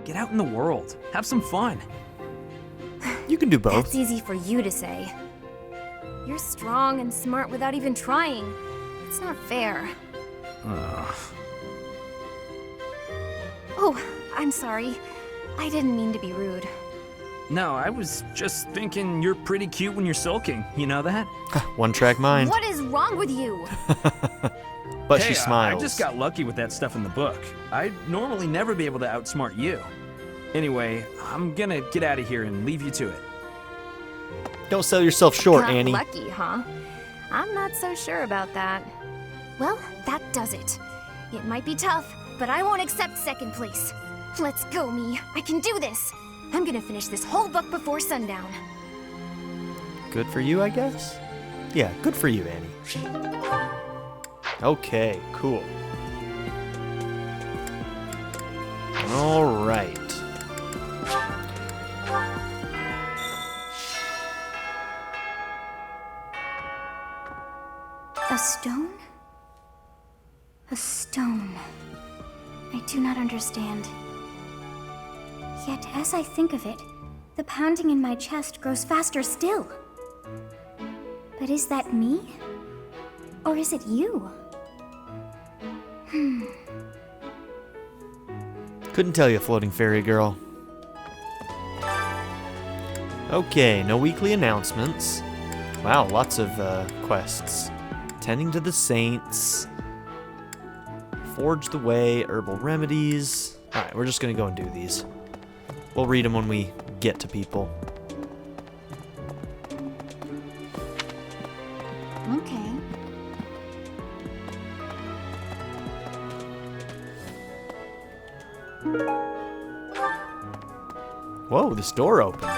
Get out in the world. Have some fun. You can do both. That's easy for you to say. You're strong and smart without even trying. It's not fair. Oh, I'm sorry. I didn't mean to be rude. No, I was just thinking you're pretty cute when you're sulking. You know that? One-track mind. What is wrong with you? But hey, she smiles. I just got lucky with that stuff in the book. I'd normally never be able to outsmart you. Anyway, I'm gonna get out of here and leave you to it. Don't sell yourself short, Got Annie. lucky, huh? I'm not so sure about that. Well, that does it. It might be tough, but I won't accept second place. Let's go, me. I can do this. I'm gonna finish this whole book before sundown. Good for you, I guess? Yeah, good for you, Annie. Okay, cool. All right. A stone? A stone. I do not understand. Yet, as I think of it, the pounding in my chest grows faster still. But is that me? Or is it you? Couldn't tell you, floating fairy girl. Okay, no weekly announcements. Wow, lots of quests. Tending to the Saints. Forge the Way, Herbal Remedies. Alright, we're just gonna go and do these. We'll read them when we get to people. Okay. Whoa, this door opened.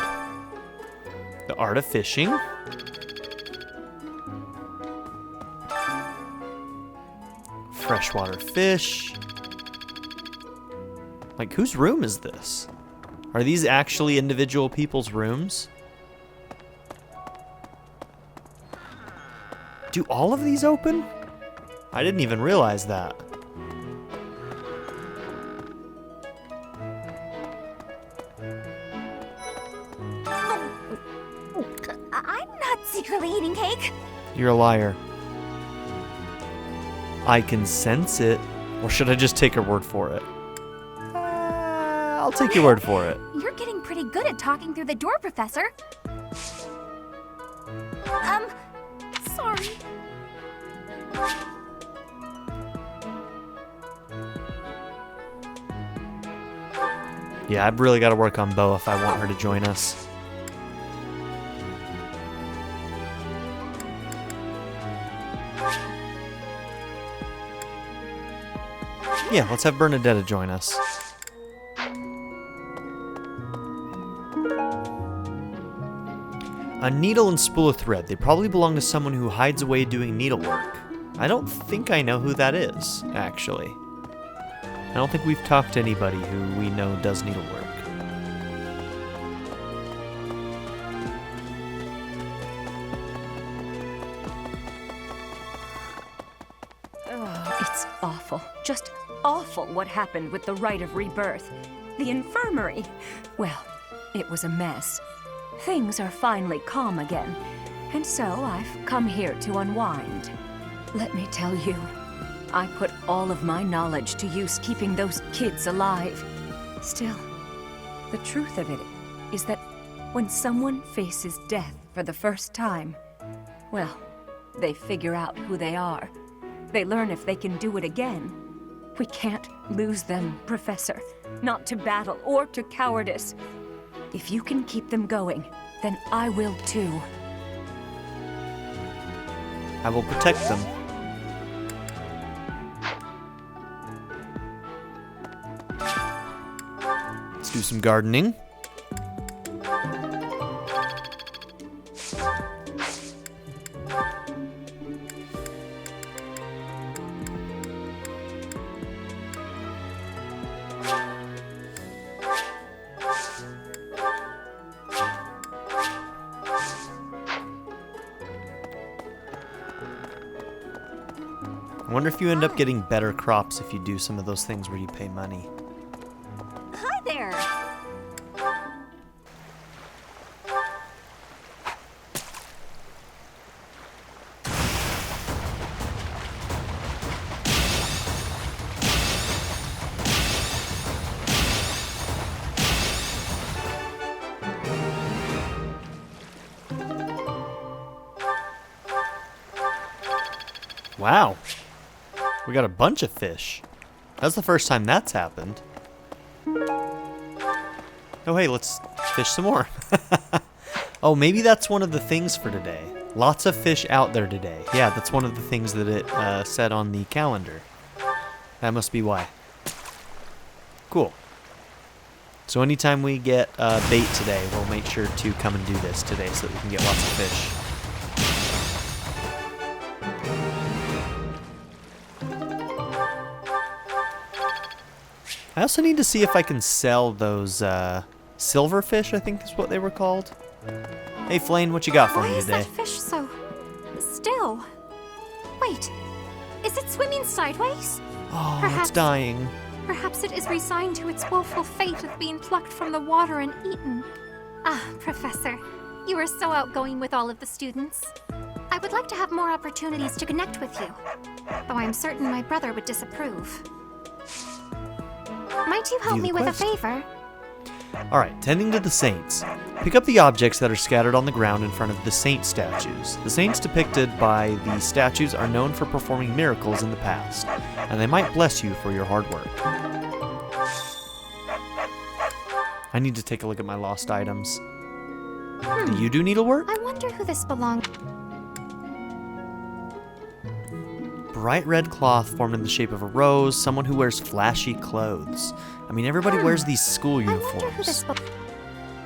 The Art of Fishing. Freshwater fish. Like, whose room is this? Are these actually individual people's rooms? Do all of these open? I didn't even realize that. I'm not secretly eating cake. You're a liar. I can sense it. Or should I just take her word for it? I'll take your word for it. You're getting pretty good at talking through the door, Professor. Sorry. Yeah, I've really got to work on Bo if I want her to join us. Yeah, let's have Bernadetta join us. A needle and spool of thread. They probably belong to someone who hides away doing needlework. I don't think I know who that is, actually. I don't think we've talked to anybody who we know does needlework. It's awful. Just awful what happened with the rite of rebirth. The infirmary. Well, it was a mess. Things are finally calm again, and so I've come here to unwind. Let me tell you, I put all of my knowledge to use keeping those kids alive. Still, the truth of it is that when someone faces death for the first time, well, they figure out who they are. They learn if they can do it again. We can't lose them, Professor. Not to battle or to cowardice. If you can keep them going, then I will too. I will protect them. Let's do some gardening. I wonder if you end up getting better crops if you do some of those things where you pay money. Hi there. Wow. We got a bunch of fish. That's the first time that's happened. Oh, hey, let's fish some more. Oh, maybe that's one of the things for today. Lots of fish out there today. Yeah, that's one of the things that it said on the calendar. That must be why. Cool. So anytime we get bait today, we'll make sure to come and do this today so that we can get lots of fish. I also need to see if I can sell those silverfish, I think is what they were called. Hey Flane, what you got for me today? Why is that fish so still? Wait, is it swimming sideways? Oh, Perhaps, it's dying. Perhaps it is resigned to its woeful fate of being plucked from the water and eaten. Ah, Professor, you are so outgoing with all of the students. I would like to have more opportunities to connect with you, though I'm certain my brother would disapprove. Might you help me with a favor? Alright, tending to the saints. Pick up the objects that are scattered on the ground in front of the saint statues. The saints depicted by the statues are known for performing miracles in the past, and they might bless you for your hard work. I need to take a look at my lost items. Do you do needlework? I wonder who this belongs. Bright red cloth formed in the shape of a rose, someone who wears flashy clothes. I mean, everybody wears these school uniforms.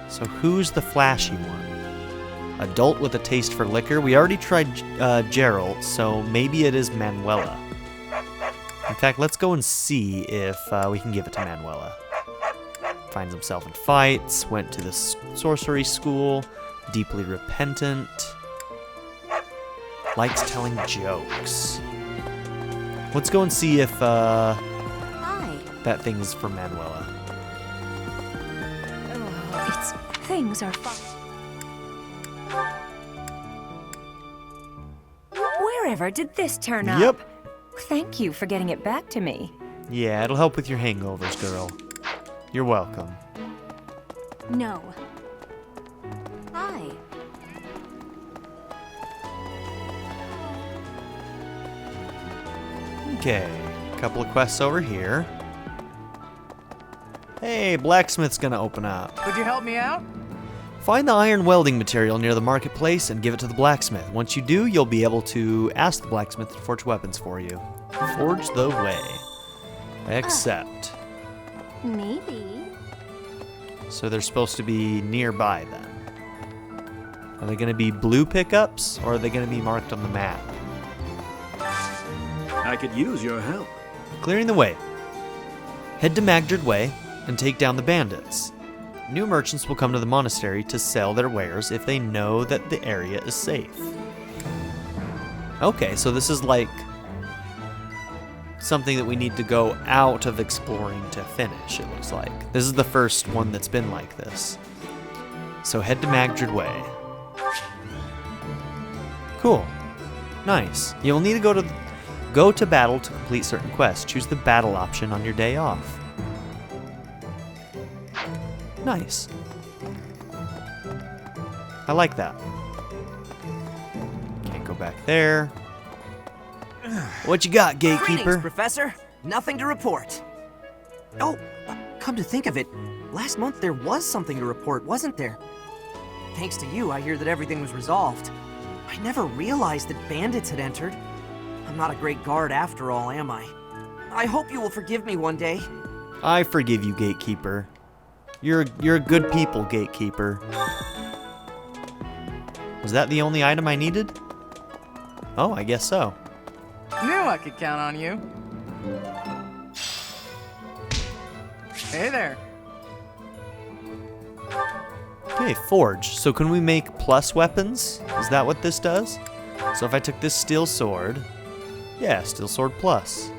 So who's the flashy one? Adult with a taste for liquor. We already tried Geralt, so maybe it is Manuela. In fact, let's go and see if we can give it to Manuela. Finds himself in fights, went to the sorcery school, deeply repentant, likes telling jokes. Let's go and see if that thing is for Manuela. Things are Wherever did this turn up? Yep. Thank you for getting it back to me. Yeah, it'll help with your hangovers, girl. You're welcome. No. Hi. Okay, a couple of quests over here. Hey, blacksmith's gonna open up. Could you help me out? Find the iron welding material near the marketplace and give it to the blacksmith. Once you do, you'll be able to ask the blacksmith to forge weapons for you. Forge the way. Accept. Maybe. So they're supposed to be nearby then. Are they going to be blue pickups, or are they going to be marked on the map? I could use your help. Clearing the way. Head to Magdred Way and take down the bandits. New merchants will come to the monastery to sell their wares if they know that the area is safe. Okay, so this is like something that we need to go out of exploring to finish, it looks like. This is the first one that's been like this. So head to Magdred Way. Cool. Nice. You'll need to go to battle to complete certain quests. Choose the battle option on your day off. Nice. I like that. Can't go back there. What you got, gatekeeper? Greetings, Professor. Nothing to report. Oh, come to think of it, last month there was something to report, wasn't there? Thanks to you, I hear that everything was resolved. I never realized that bandits had entered. I'm not a great guard after all, am I? I hope you will forgive me one day. I forgive you, gatekeeper. You're a good people, gatekeeper. Was that the only item I needed? Oh, I guess so. Knew I could count on you. Hey there. Okay, forge. So can we make plus weapons? Is that what this does? So if I took this steel sword, yeah, steel sword plus.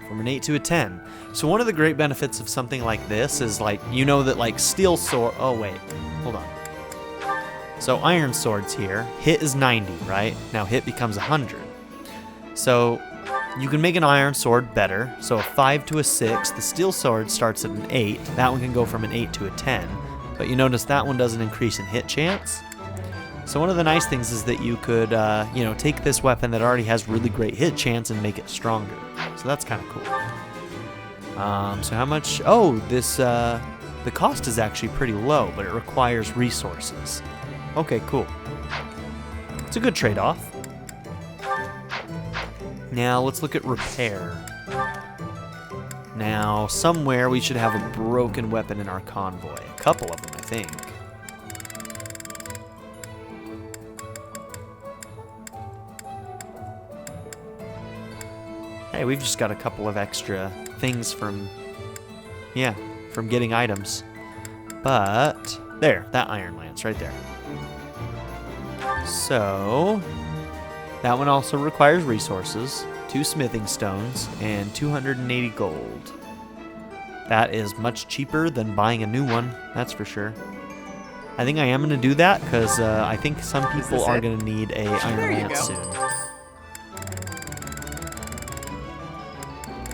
From an 8 to a 10. So one of the great benefits of something like this is like, you know that like steel sword, oh wait, hold on. So iron swords here, hit is 90, right? Now hit becomes 100. So you can make an iron sword better. So a 5 to a 6, the steel sword starts at an 8. That one can go from an 8 to a 10. But you notice that one doesn't increase in hit chance. So one of the nice things is that you could, you know, take this weapon that already has really great hit chance and make it stronger. So that's kind of cool. So how much? Oh, this, the cost is actually pretty low, but it requires resources. Okay, cool. It's a good trade-off. Now let's look at repair. Now, somewhere we should have a broken weapon in our convoy. A couple of them, I think. Hey, we've just got a couple of extra things from, yeah, from getting items. But, there, that iron lance right there. So, that one also requires resources, 2 smithing stones, and 280 gold. That is much cheaper than buying a new one, that's for sure. I think I am going to do that, because I think some people are going to need a iron lance soon.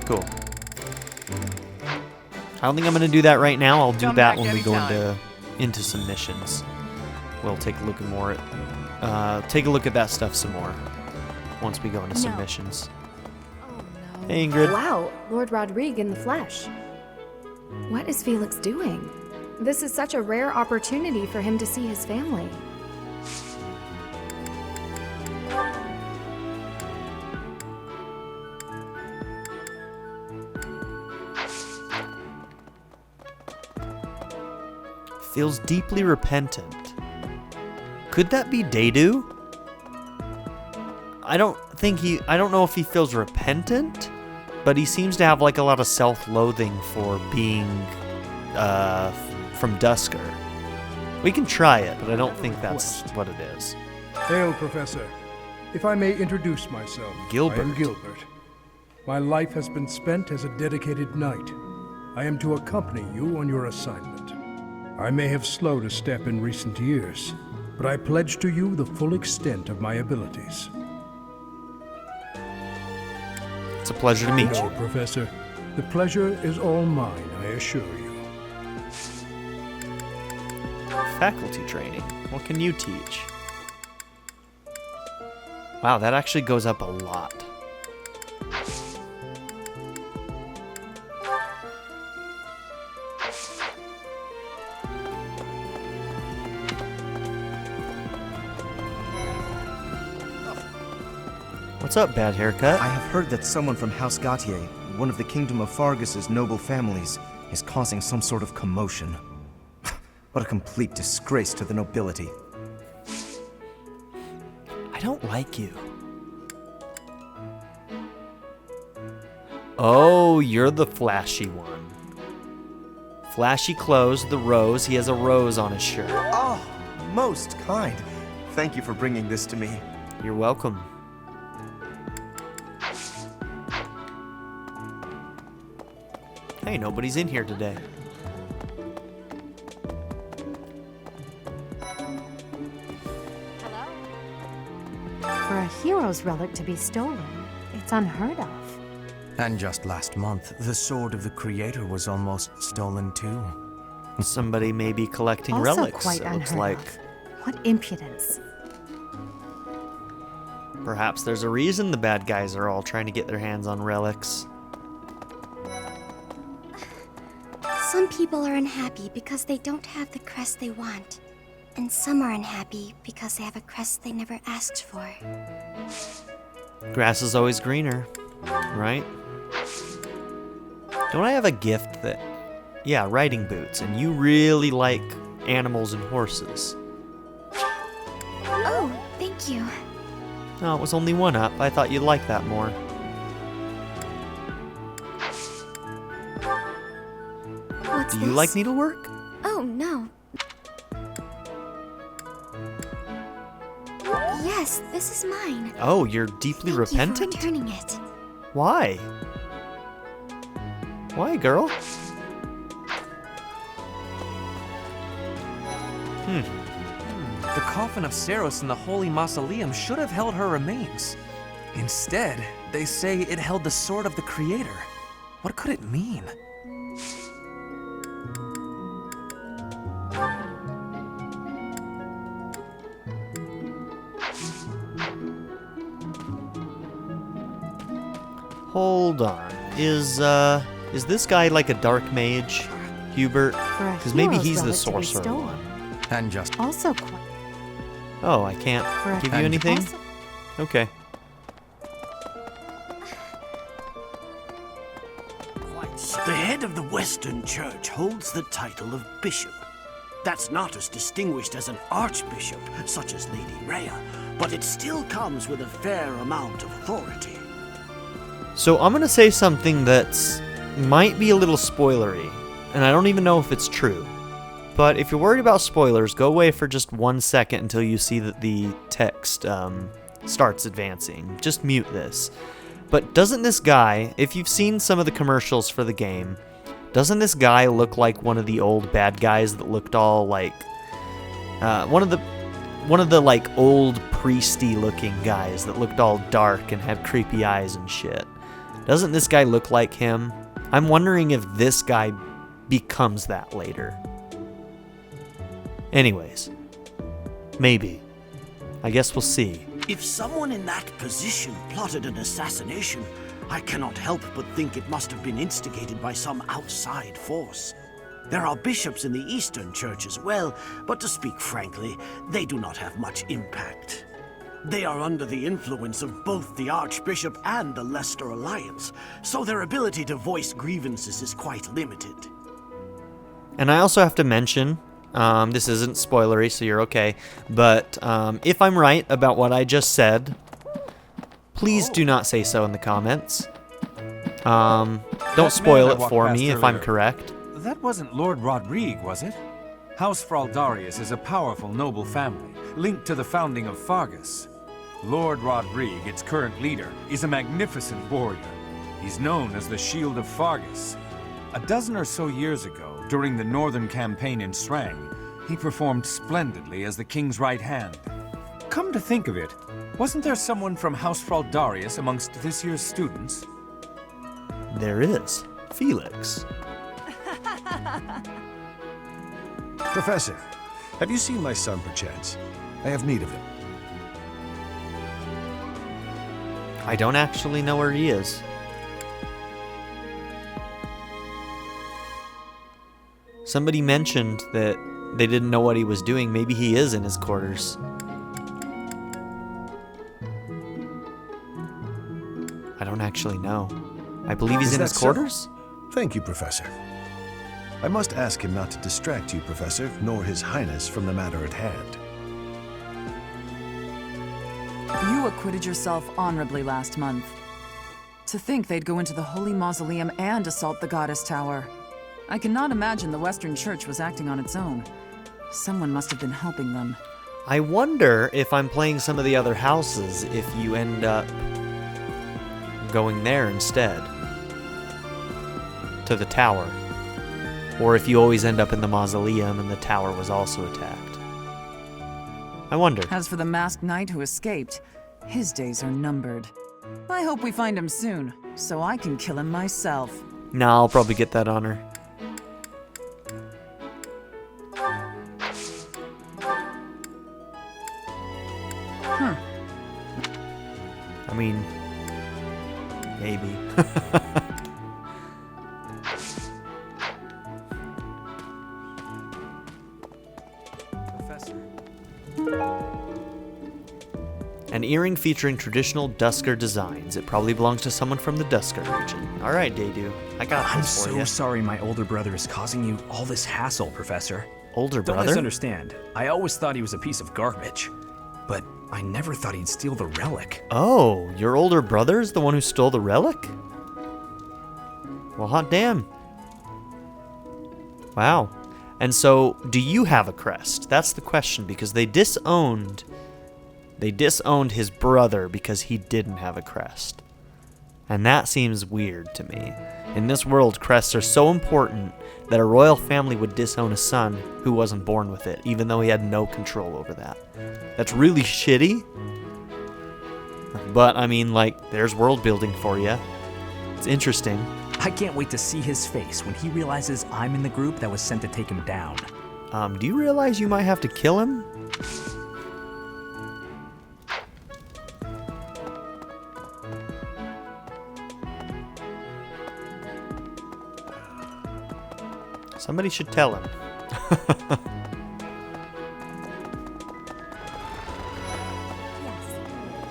Cool. I don't think I'm going to do that right now. I'll do Come that back when we go anytime. into some missions. We'll take a look at more take a look at that stuff some more once we go into some missions. Hey, Ingrid. Wow, Lord Rodrigue in the flesh. What is Felix doing? This is such a rare opportunity for him to see his family. Feels deeply repentant. Could that be Dedu? I don't know if he feels repentant, but he seems to have like a lot of self-loathing for being from Dusker. We can try it, but I don't think that's what it is. Hail, Professor. If I may introduce myself, Gilbert. I am Gilbert. My life has been spent as a dedicated knight. I am to accompany you on your assignment. I may have slowed a step in recent years, but I pledge to you the full extent of my abilities. It's a pleasure to meet No, you. Professor. The pleasure is all mine, I assure you. Faculty training. What can you teach? Wow, that actually goes up a lot. What's up, bad haircut? I have heard that someone from House Gautier, one of the Kingdom of Fargus's noble families, is causing some sort of commotion. What a complete disgrace to the nobility. I don't like you. Oh, you're the flashy one. Flashy clothes, the rose. He has a rose on his shirt. Oh, most kind. Thank you for bringing this to me. You're welcome. Hey, nobody's in here today. For a hero's relic to be stolen, it's unheard of. And just last month, the sword of the Creator was almost stolen too. Somebody may be collecting Also relics, quite it looks unheard like. of. What impudence. Perhaps there's a reason the bad guys are all trying to get their hands on relics. Some people are unhappy because they don't have the crest they want. And some are unhappy because they have a crest they never asked for. Grass is always greener, right? Don't I have a gift that... Yeah, riding boots, and you really like animals and horses. Oh, thank you. No, it was only one up. I thought you'd like that more. What's Do this? you like needlework? Oh, no. Yes, this is mine. Oh, you're deeply repentant? Thank you for returning it. Why? Why, girl? The coffin of Saros in the Holy Mausoleum should have held her remains. Instead, they say it held the sword of the Creator. What could it mean? Hold on. Is this guy like a dark mage, Hubert? Because maybe he's the sorcerer one. And just Also quite... Oh, I can't give you anything? Okay. The head of the Western Church holds the title of bishop. That's not as distinguished as an archbishop, such as Lady Rhea, but it still comes with a fair amount of authority. So I'm gonna say something that's might be a little spoilery, and I don't even know if it's true. But if you're worried about spoilers, go away for just 1 second until you see that the text starts advancing. Just mute this. But doesn't this guy, if you've seen some of the commercials for the game, doesn't this guy look like one of the old bad guys that looked all like one of the like old priesty looking guys that looked all dark and had creepy eyes and shit? Doesn't this guy look like him? I'm wondering if this guy becomes that later. Anyways, maybe. I guess we'll see. If someone in that position plotted an assassination, I cannot help but think it must have been instigated by some outside force. There are bishops in the Eastern Church as well, but to speak frankly, they do not have much impact. They are under the influence of both the Archbishop and the Leicester Alliance, so their ability to voice grievances is quite limited. And I also have to mention, this isn't spoilery, so you're okay, but if I'm right about what I just said, please do not say so in the comments. Don't spoil it for me if I'm correct. That wasn't Lord Rodrigue, was it? House Fraldarius is a powerful noble family, linked to the founding of Fargus. Lord Rodrigue, its current leader, is a magnificent warrior. He's known as the Shield of Fargus. A dozen or so years ago, during the Northern Campaign in Srang, he performed splendidly as the king's right hand. Come to think of it, wasn't there someone from House Fraldarius amongst this year's students? There is. Felix. Professor, have you seen my son perchance? I have need of him. I don't actually know where he is. Somebody mentioned that they didn't know what he was doing. Maybe he is in his quarters. I don't actually know. I believe he's in his quarters? So? Thank you, Professor. I must ask him not to distract you, Professor, nor His Highness from the matter at hand. You acquitted yourself honorably last month. To think they'd go into the Holy Mausoleum and assault the Goddess Tower. I cannot imagine the Western Church was acting on its own. Someone must have been helping them. I wonder if I'm playing some of the other houses if you end up going there instead. To the tower. Or if you always end up in the mausoleum and the tower was also attacked. I wonder. As for the masked knight who escaped, his days are numbered. I hope we find him soon, so I can kill him myself. Nah, I'll probably get that honor. I mean, maybe. An earring featuring traditional Dusker designs. It probably belongs to someone from the Dusker region. Alright, Daydu. I got this for you. I'm so sorry my older brother is causing you all this hassle, Professor. Older brother? Don't misunderstand. I always thought he was a piece of garbage. But I never thought he'd steal the relic. Oh, your older brother is the one who stole the relic? Well, hot damn. Wow. And so, do you have a crest? That's the question, because they disowned his brother because he didn't have a crest. And that seems weird to me. In this world, crests are so important that a royal family would disown a son who wasn't born with it, even though he had no control over that. That's really shitty. But, I mean, like, there's world building for you. It's interesting. I can't wait to see his face when he realizes I'm in the group that was sent to take him down. Do you realize you might have to kill him? Somebody should tell him.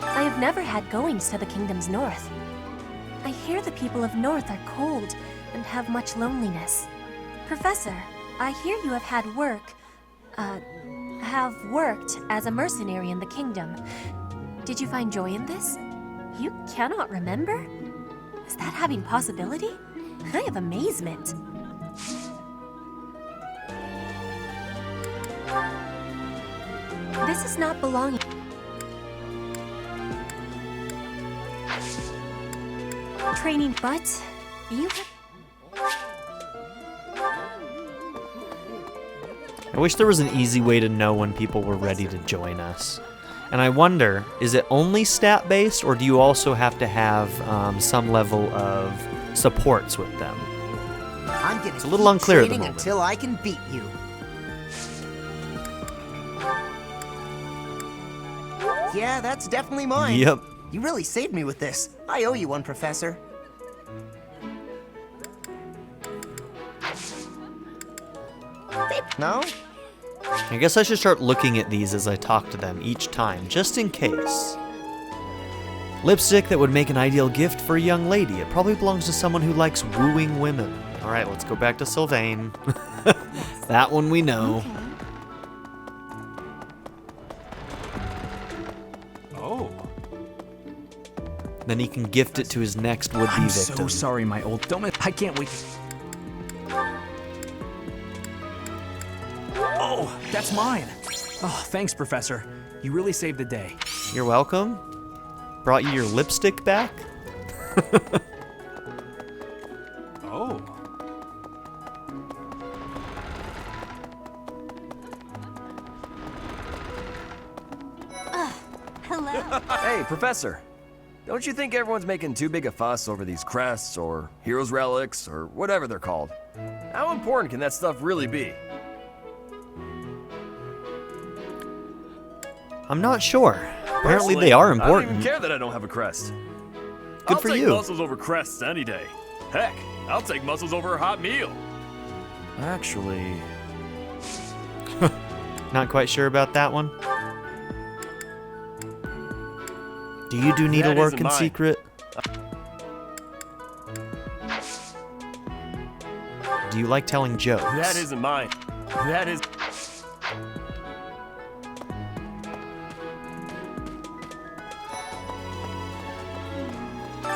I have never had goings to the kingdom's north. I hear the people of north are cold and have much loneliness. Professor, I hear you have worked as a mercenary in the kingdom. Did you find joy in this? You cannot remember? Is that having possibility? I have amazement. This is not belonging. Training, but you have... I wish there was an easy way to know when people were ready to join us. And I wonder, is it only stat-based, or do you also have to have some level of supports with them? I'm gonna It's a little unclear at the keep moment. until I can beat you. Yeah, that's definitely mine. Yep. You really saved me with this. I owe you one, Professor. No? I guess I should start looking at these as I talk to them each time, just in case. Lipstick that would make an ideal gift for a young lady. It probably belongs to someone who likes wooing women. Alright, let's go back to Sylvain. That one we know. Oh. Then he can gift it to his next would-be I'm victim. so sorry, my old. I can't wait. Oh, that's mine. Oh, thanks, Professor. You really saved the day. You're welcome. Brought you your lipstick back? Oh. Hello. Hey, Professor. Don't you think everyone's making too big a fuss over these crests or heroes relics or whatever they're called? How important can that stuff really be? I'm not sure. Apparently Personally, they are I don't important. even care that I don't have a crest. Good for I'll take you. muscles over crests any day. Heck, I'll take muscles over a hot meal. Actually... Not quite sure about that one. Do you do needlework isn't in mine. secret? Do you like telling jokes? That isn't mine. That is...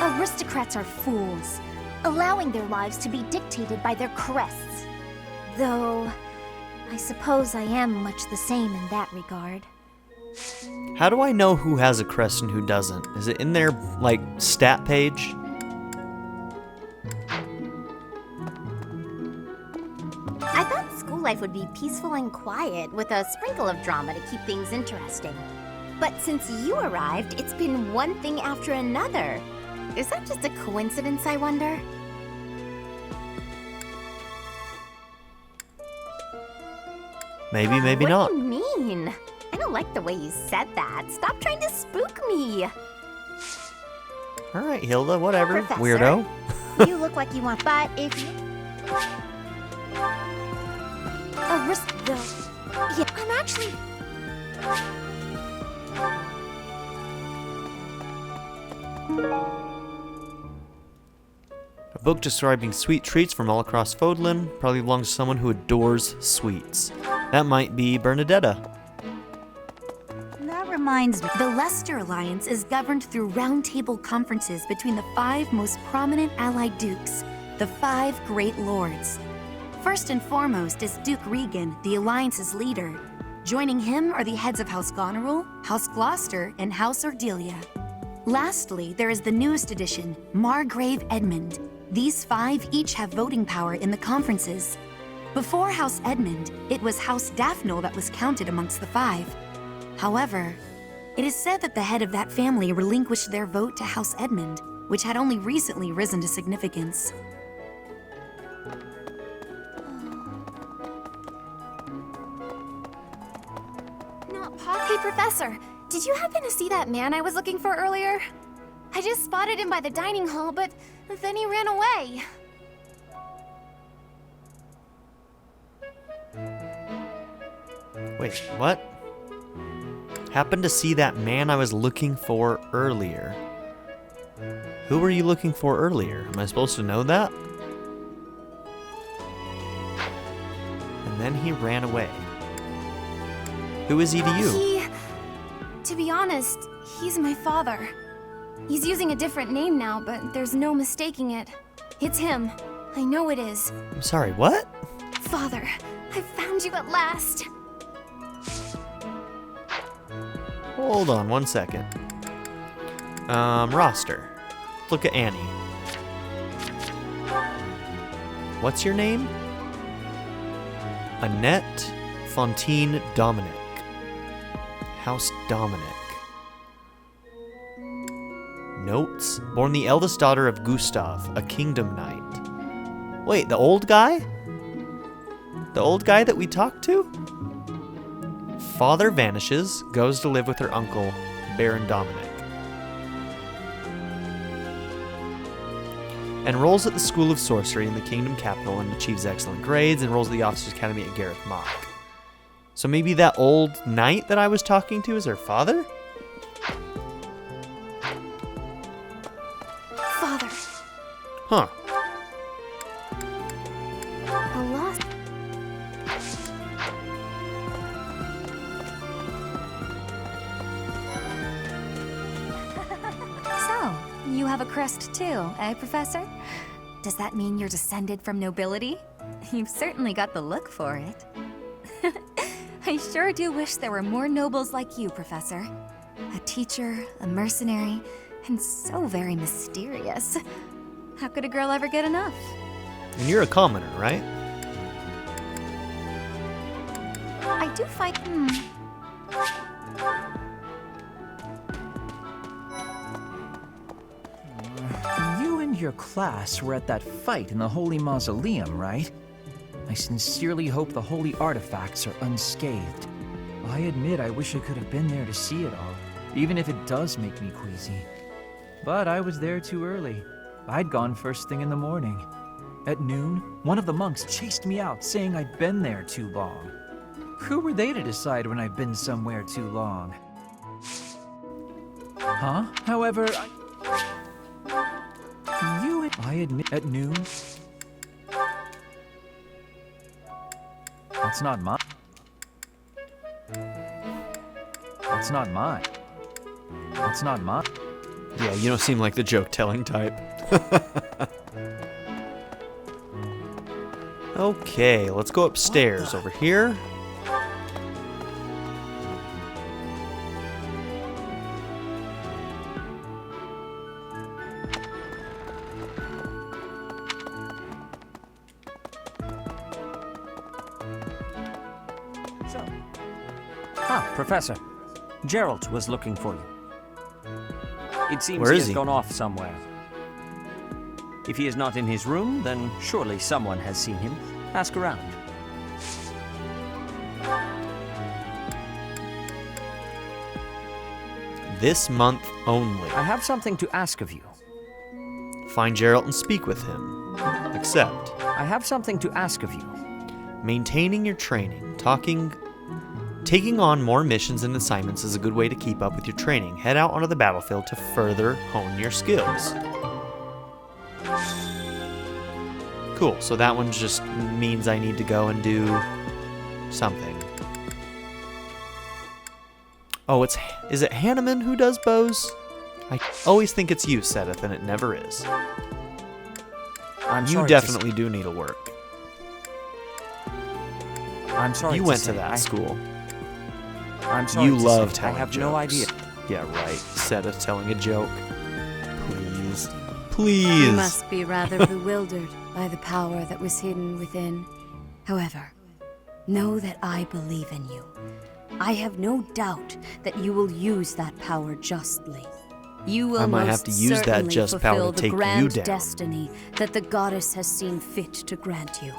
Aristocrats are fools, allowing their lives to be dictated by their crests. Though, I suppose I am much the same in that regard. How do I know who has a crest and who doesn't? Is it in their, like, stat page? I thought school life would be peaceful and quiet, with a sprinkle of drama to keep things interesting. But since you arrived, it's been one thing after another. Is that just a coincidence, I wonder? Maybe, maybe what not. do you mean? I don't like the way you said that. Stop trying to spook me. Alright, Hilda, whatever. Professor, Weirdo. You look like you want, but if you... Yeah, I'm actually... A book describing sweet treats from all across Fodlan probably belongs to someone who adores sweets. That might be Bernadetta. That reminds me. The Leicester Alliance is governed through roundtable conferences between the 5 most prominent allied dukes, the 5 great lords. First and foremost is Duke Regan, the Alliance's leader. Joining him are the heads of House Goneril, House Gloucester, and House Ordelia. Lastly, there is the newest addition, Margrave Edmund. These 5 each have voting power in the conferences. Before House Edmund, it was House Daphne that was counted amongst the 5. However, it is said that the head of that family relinquished their vote to House Edmund, which had only recently risen to significance. Not Hey, Professor, did you happen to see that man I was looking for earlier? I just spotted him by the dining hall, but then he ran away. Wait, what? Happened to see that man I was looking for earlier. Who were you looking for earlier? Am I supposed to know that? And then he ran away. Who is he to you? To be honest, he's my father. He's using a different name now, but there's no mistaking it. It's him. I know it is. I'm sorry, what? Father, I found you at last. Hold on one second. Roster. Look at Annie. What's your name? Annette Fontaine Dominic. House Dominic. Notes. Born the eldest daughter of Gustav, a kingdom knight. Wait, the old guy? The old guy that we talked to? Father vanishes, goes to live with her uncle, Baron Dominic. Enrolls at the School of Sorcery in the Kingdom Capital and achieves excellent grades. Enrolls at the Officers' Academy at Garreg Mach. So maybe that old knight that I was talking to is her father? Father. Huh. A lost. So, you have a crest too, eh, Professor? Does that mean you're descended from nobility? You've certainly got the look for it. I sure do wish there were more nobles like you, Professor. A teacher, a mercenary, and so very mysterious. How could a girl ever get enough? And you're a commoner, right? I do find... You and your class were at that fight in the Holy Mausoleum, right? I sincerely hope the holy artifacts are unscathed. I admit I wish I could have been there to see it all, even if it does make me queasy. But I was there too early. I'd gone first thing in the morning. At noon, one of the monks chased me out, saying I'd been there too long. Who were they to decide when I've been somewhere too long? Huh? However, I admit at noon. That's not mine. That's not mine. That's not mine. Yeah, you don't seem like the joke-telling type. Okay, let's go upstairs over here. Professor, Geralt was looking for you. It seems Where he is has he? gone off somewhere. If he is not in his room, then surely someone has seen him. Ask around. This month only. I have something to ask of you. Find Geralt and speak with him. Accept. I have something to ask of you. Maintaining your training. Taking on more missions and assignments is a good way to keep up with your training. Head out onto the battlefield to further hone your skills. Cool, so that one just means I need to go and do something. Oh, is it Hanneman who does bows? I always think it's you, Sedith, and it never is. You definitely do need to work. I'm sorry. You went to that school. I'm sorry. You love telling I have jokes. no idea. Yeah, right. Sedith telling a joke. Please. Please. You must be rather bewildered by the power that was hidden within. However, know that I believe in you. I have no doubt that you will use that power justly. You will I might have to use that just power to take you down. the grand destiny that the goddess has seen fit to grant you.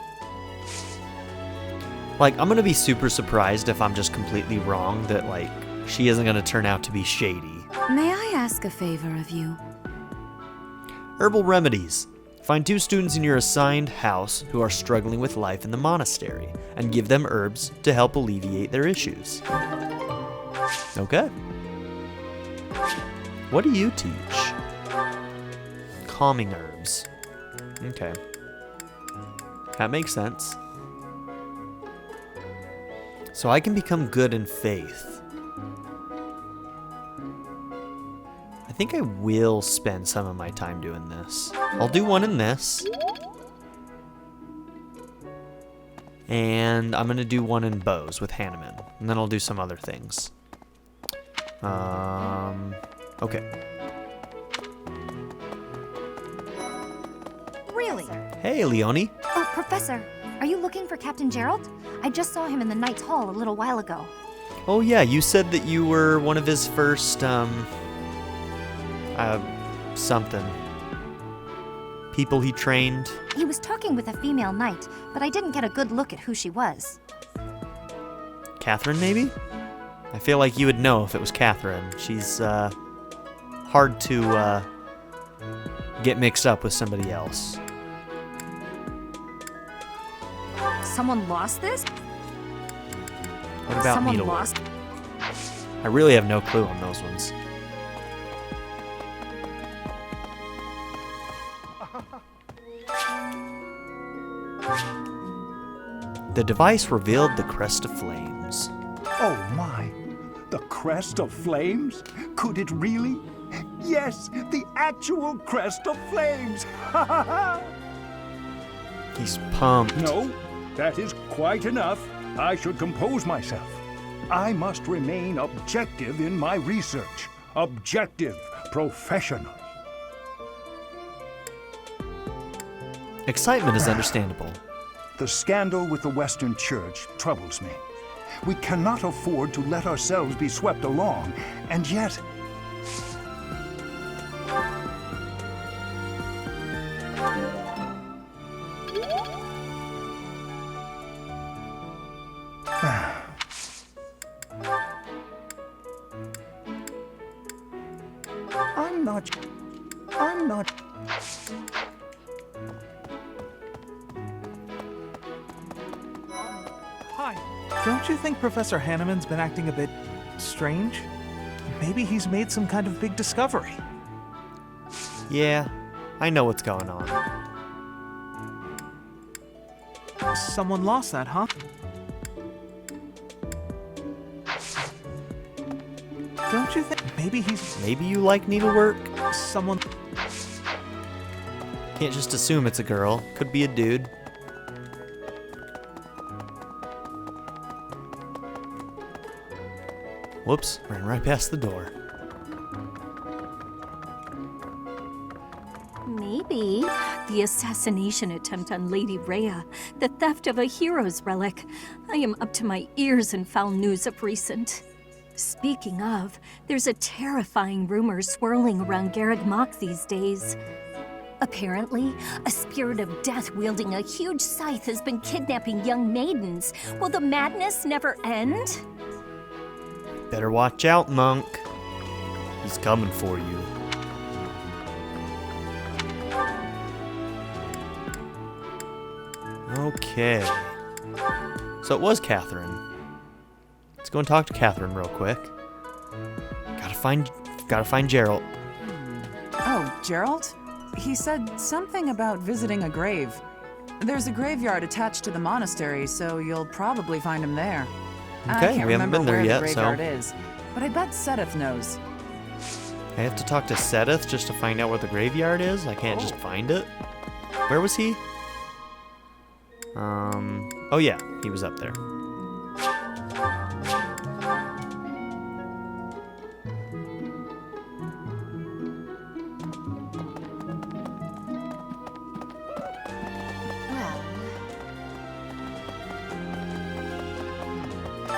Like, I'm gonna be super surprised if I'm just completely wrong that, like, she isn't gonna turn out to be shady. May I ask a favor of you? Herbal remedies. Find 2 students in your assigned house who are struggling with life in the monastery, and give them herbs to help alleviate their issues. Okay. What do you teach? Calming herbs. Okay. That makes sense. So I can become good in faith. I think I will spend some of my time doing this. I'll do one in this. And I'm going to do one in bows with Hanneman. And then I'll do some other things. Okay. Really? Hey, Leonie. Oh, Professor, are you looking for Captain Jeralt? I just saw him in the Knight's Hall a little while ago. Oh yeah, you said that you were one of his first, something. people he trained. He was talking with a female knight, but I didn't get a good look at who she was. Catherine, maybe? I feel like you would know if it was Catherine. She's hard to get mixed up with somebody else. Someone lost this? What about Someone needlework? lost. I really have no clue on those ones. The device revealed the crest of flames. Oh my! The crest of flames? Could it really? Yes, the actual crest of flames! Ha ha ha! He's pumped. No, that is quite enough. I should compose myself. I must remain objective in my research. Objective, professional. Excitement is understandable. The scandal with the Western Church troubles me. We cannot afford to let ourselves be swept along, and yet... I'm not... Hi. Don't you think Professor Hanneman's been acting a bit strange? Maybe he's made some kind of big discovery. Yeah, I know what's going on. Someone lost that, huh? Don't you think maybe he's... Maybe you like needlework? Someone... Can't just assume it's a girl. Could be a dude. Whoops, ran right past the door. Maybe the assassination attempt on Lady Rhea, the theft of a hero's relic. I am up to my ears in foul news of recent. Speaking of, there's a terrifying rumor swirling around Garreg Mach these days. Apparently, a spirit of death wielding a huge scythe has been kidnapping young maidens. Will the madness never end? Better watch out, monk. He's coming for you. Okay. So it was Catherine. Let's go and talk to Catherine real quick. Gotta find Geralt. Oh, Geralt? He said something about visiting a grave. There's a graveyard attached to the monastery, so you'll probably find him there. I Okay, can't we haven't remember been there where yet, the graveyard so... is, but I bet Sedith knows. I have to talk to Sedith just to find out where the graveyard is? I can't just find it? Where was he? Oh yeah, he was up there.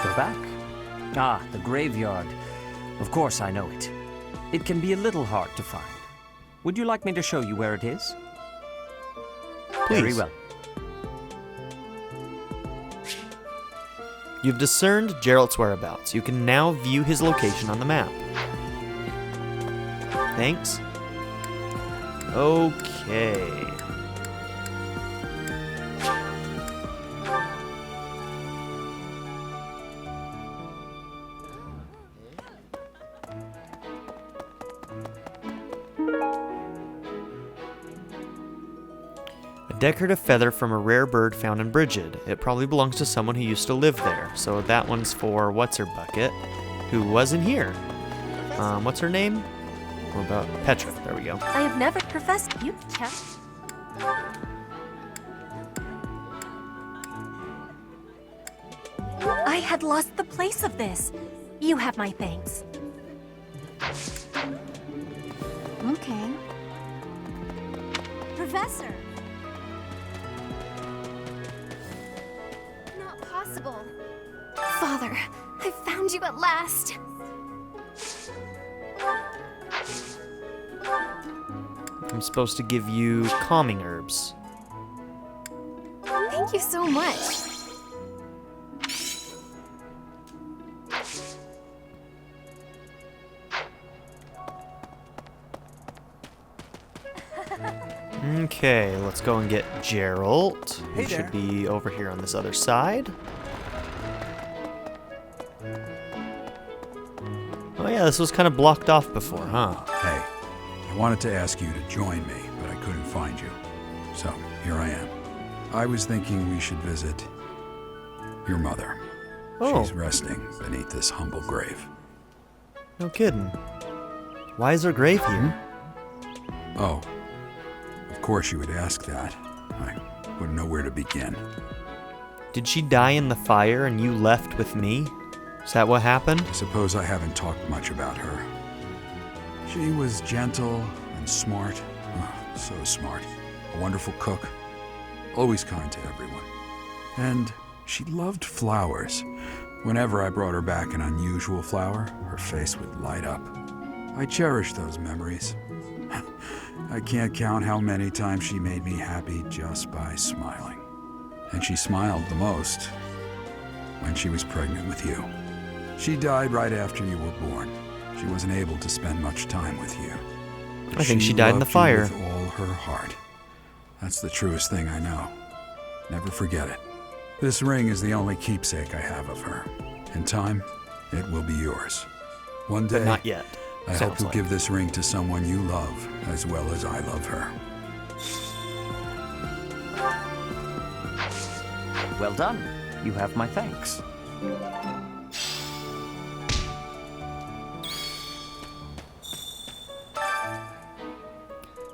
Go back. Ah, the graveyard. Of course I know it. It can be a little hard to find. Would you like me to show you where it is? Please. Very well. You've discerned Geralt's whereabouts. You can now view his location on the map. Thanks. Okay. A decorative feather from a rare bird found in Brigid. It probably belongs to someone who used to live there. So that one's for What's-Her-Bucket, who wasn't here. What's her name? Or about Petra. There we go. I have never professed you can. I had lost the place of this. You have my thanks. Okay. Professor! Not possible. Father, I found you at last. I'm supposed to give you calming herbs. Thank you so much. Okay, let's go and get Geralt. Hey He there. should be over here on this other side. Oh yeah, this was kind of blocked off before, huh? Hey, I wanted to ask you to join me, but I couldn't find you. So, here I am. I was thinking we should visit your mother. Oh. She's resting beneath this humble grave. No kidding. Why is her grave here? Oh, of course you would ask that. I wouldn't know where to begin. Did she die in the fire and you left with me? Is that what happened? I suppose I haven't talked much about her. She was gentle and smart. Oh, so smart. A wonderful cook. Always kind to everyone. And she loved flowers. Whenever I brought her back an unusual flower, her face would light up. I cherish those memories. I can't count how many times she made me happy just by smiling. And she smiled the most when she was pregnant with you. She died right after you were born. She wasn't able to spend much time with you. I think she died in the fire. With all her heart. That's the truest thing I know. Never forget it. This ring is the only keepsake I have of her. In time, it will be yours. One day, But not yet. I hope Sounds you'll like. give this ring to someone you love as well as I love her. Well done. You have my thanks.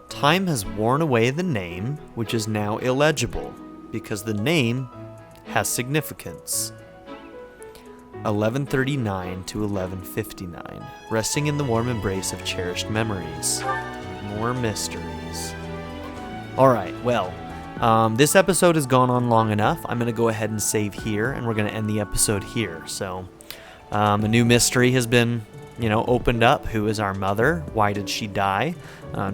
Time has worn away the name, which is now illegible, because the name has significance. 1139 to 1159, resting in the warm embrace of cherished memories. More mysteries. Alright, well, this episode has gone on long enough. I'm going to go ahead and save here, and we're going to end the episode here. So, a new mystery has been, opened up. Who is our mother? Why did she die?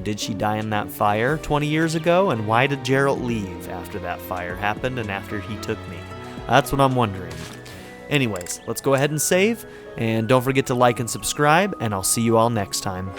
Did she die in that fire 20 years ago? And why did Geralt leave after that fire happened and after he took me? That's what I'm wondering. Anyways, let's go ahead and save, and don't forget to like and subscribe, and I'll see you all next time.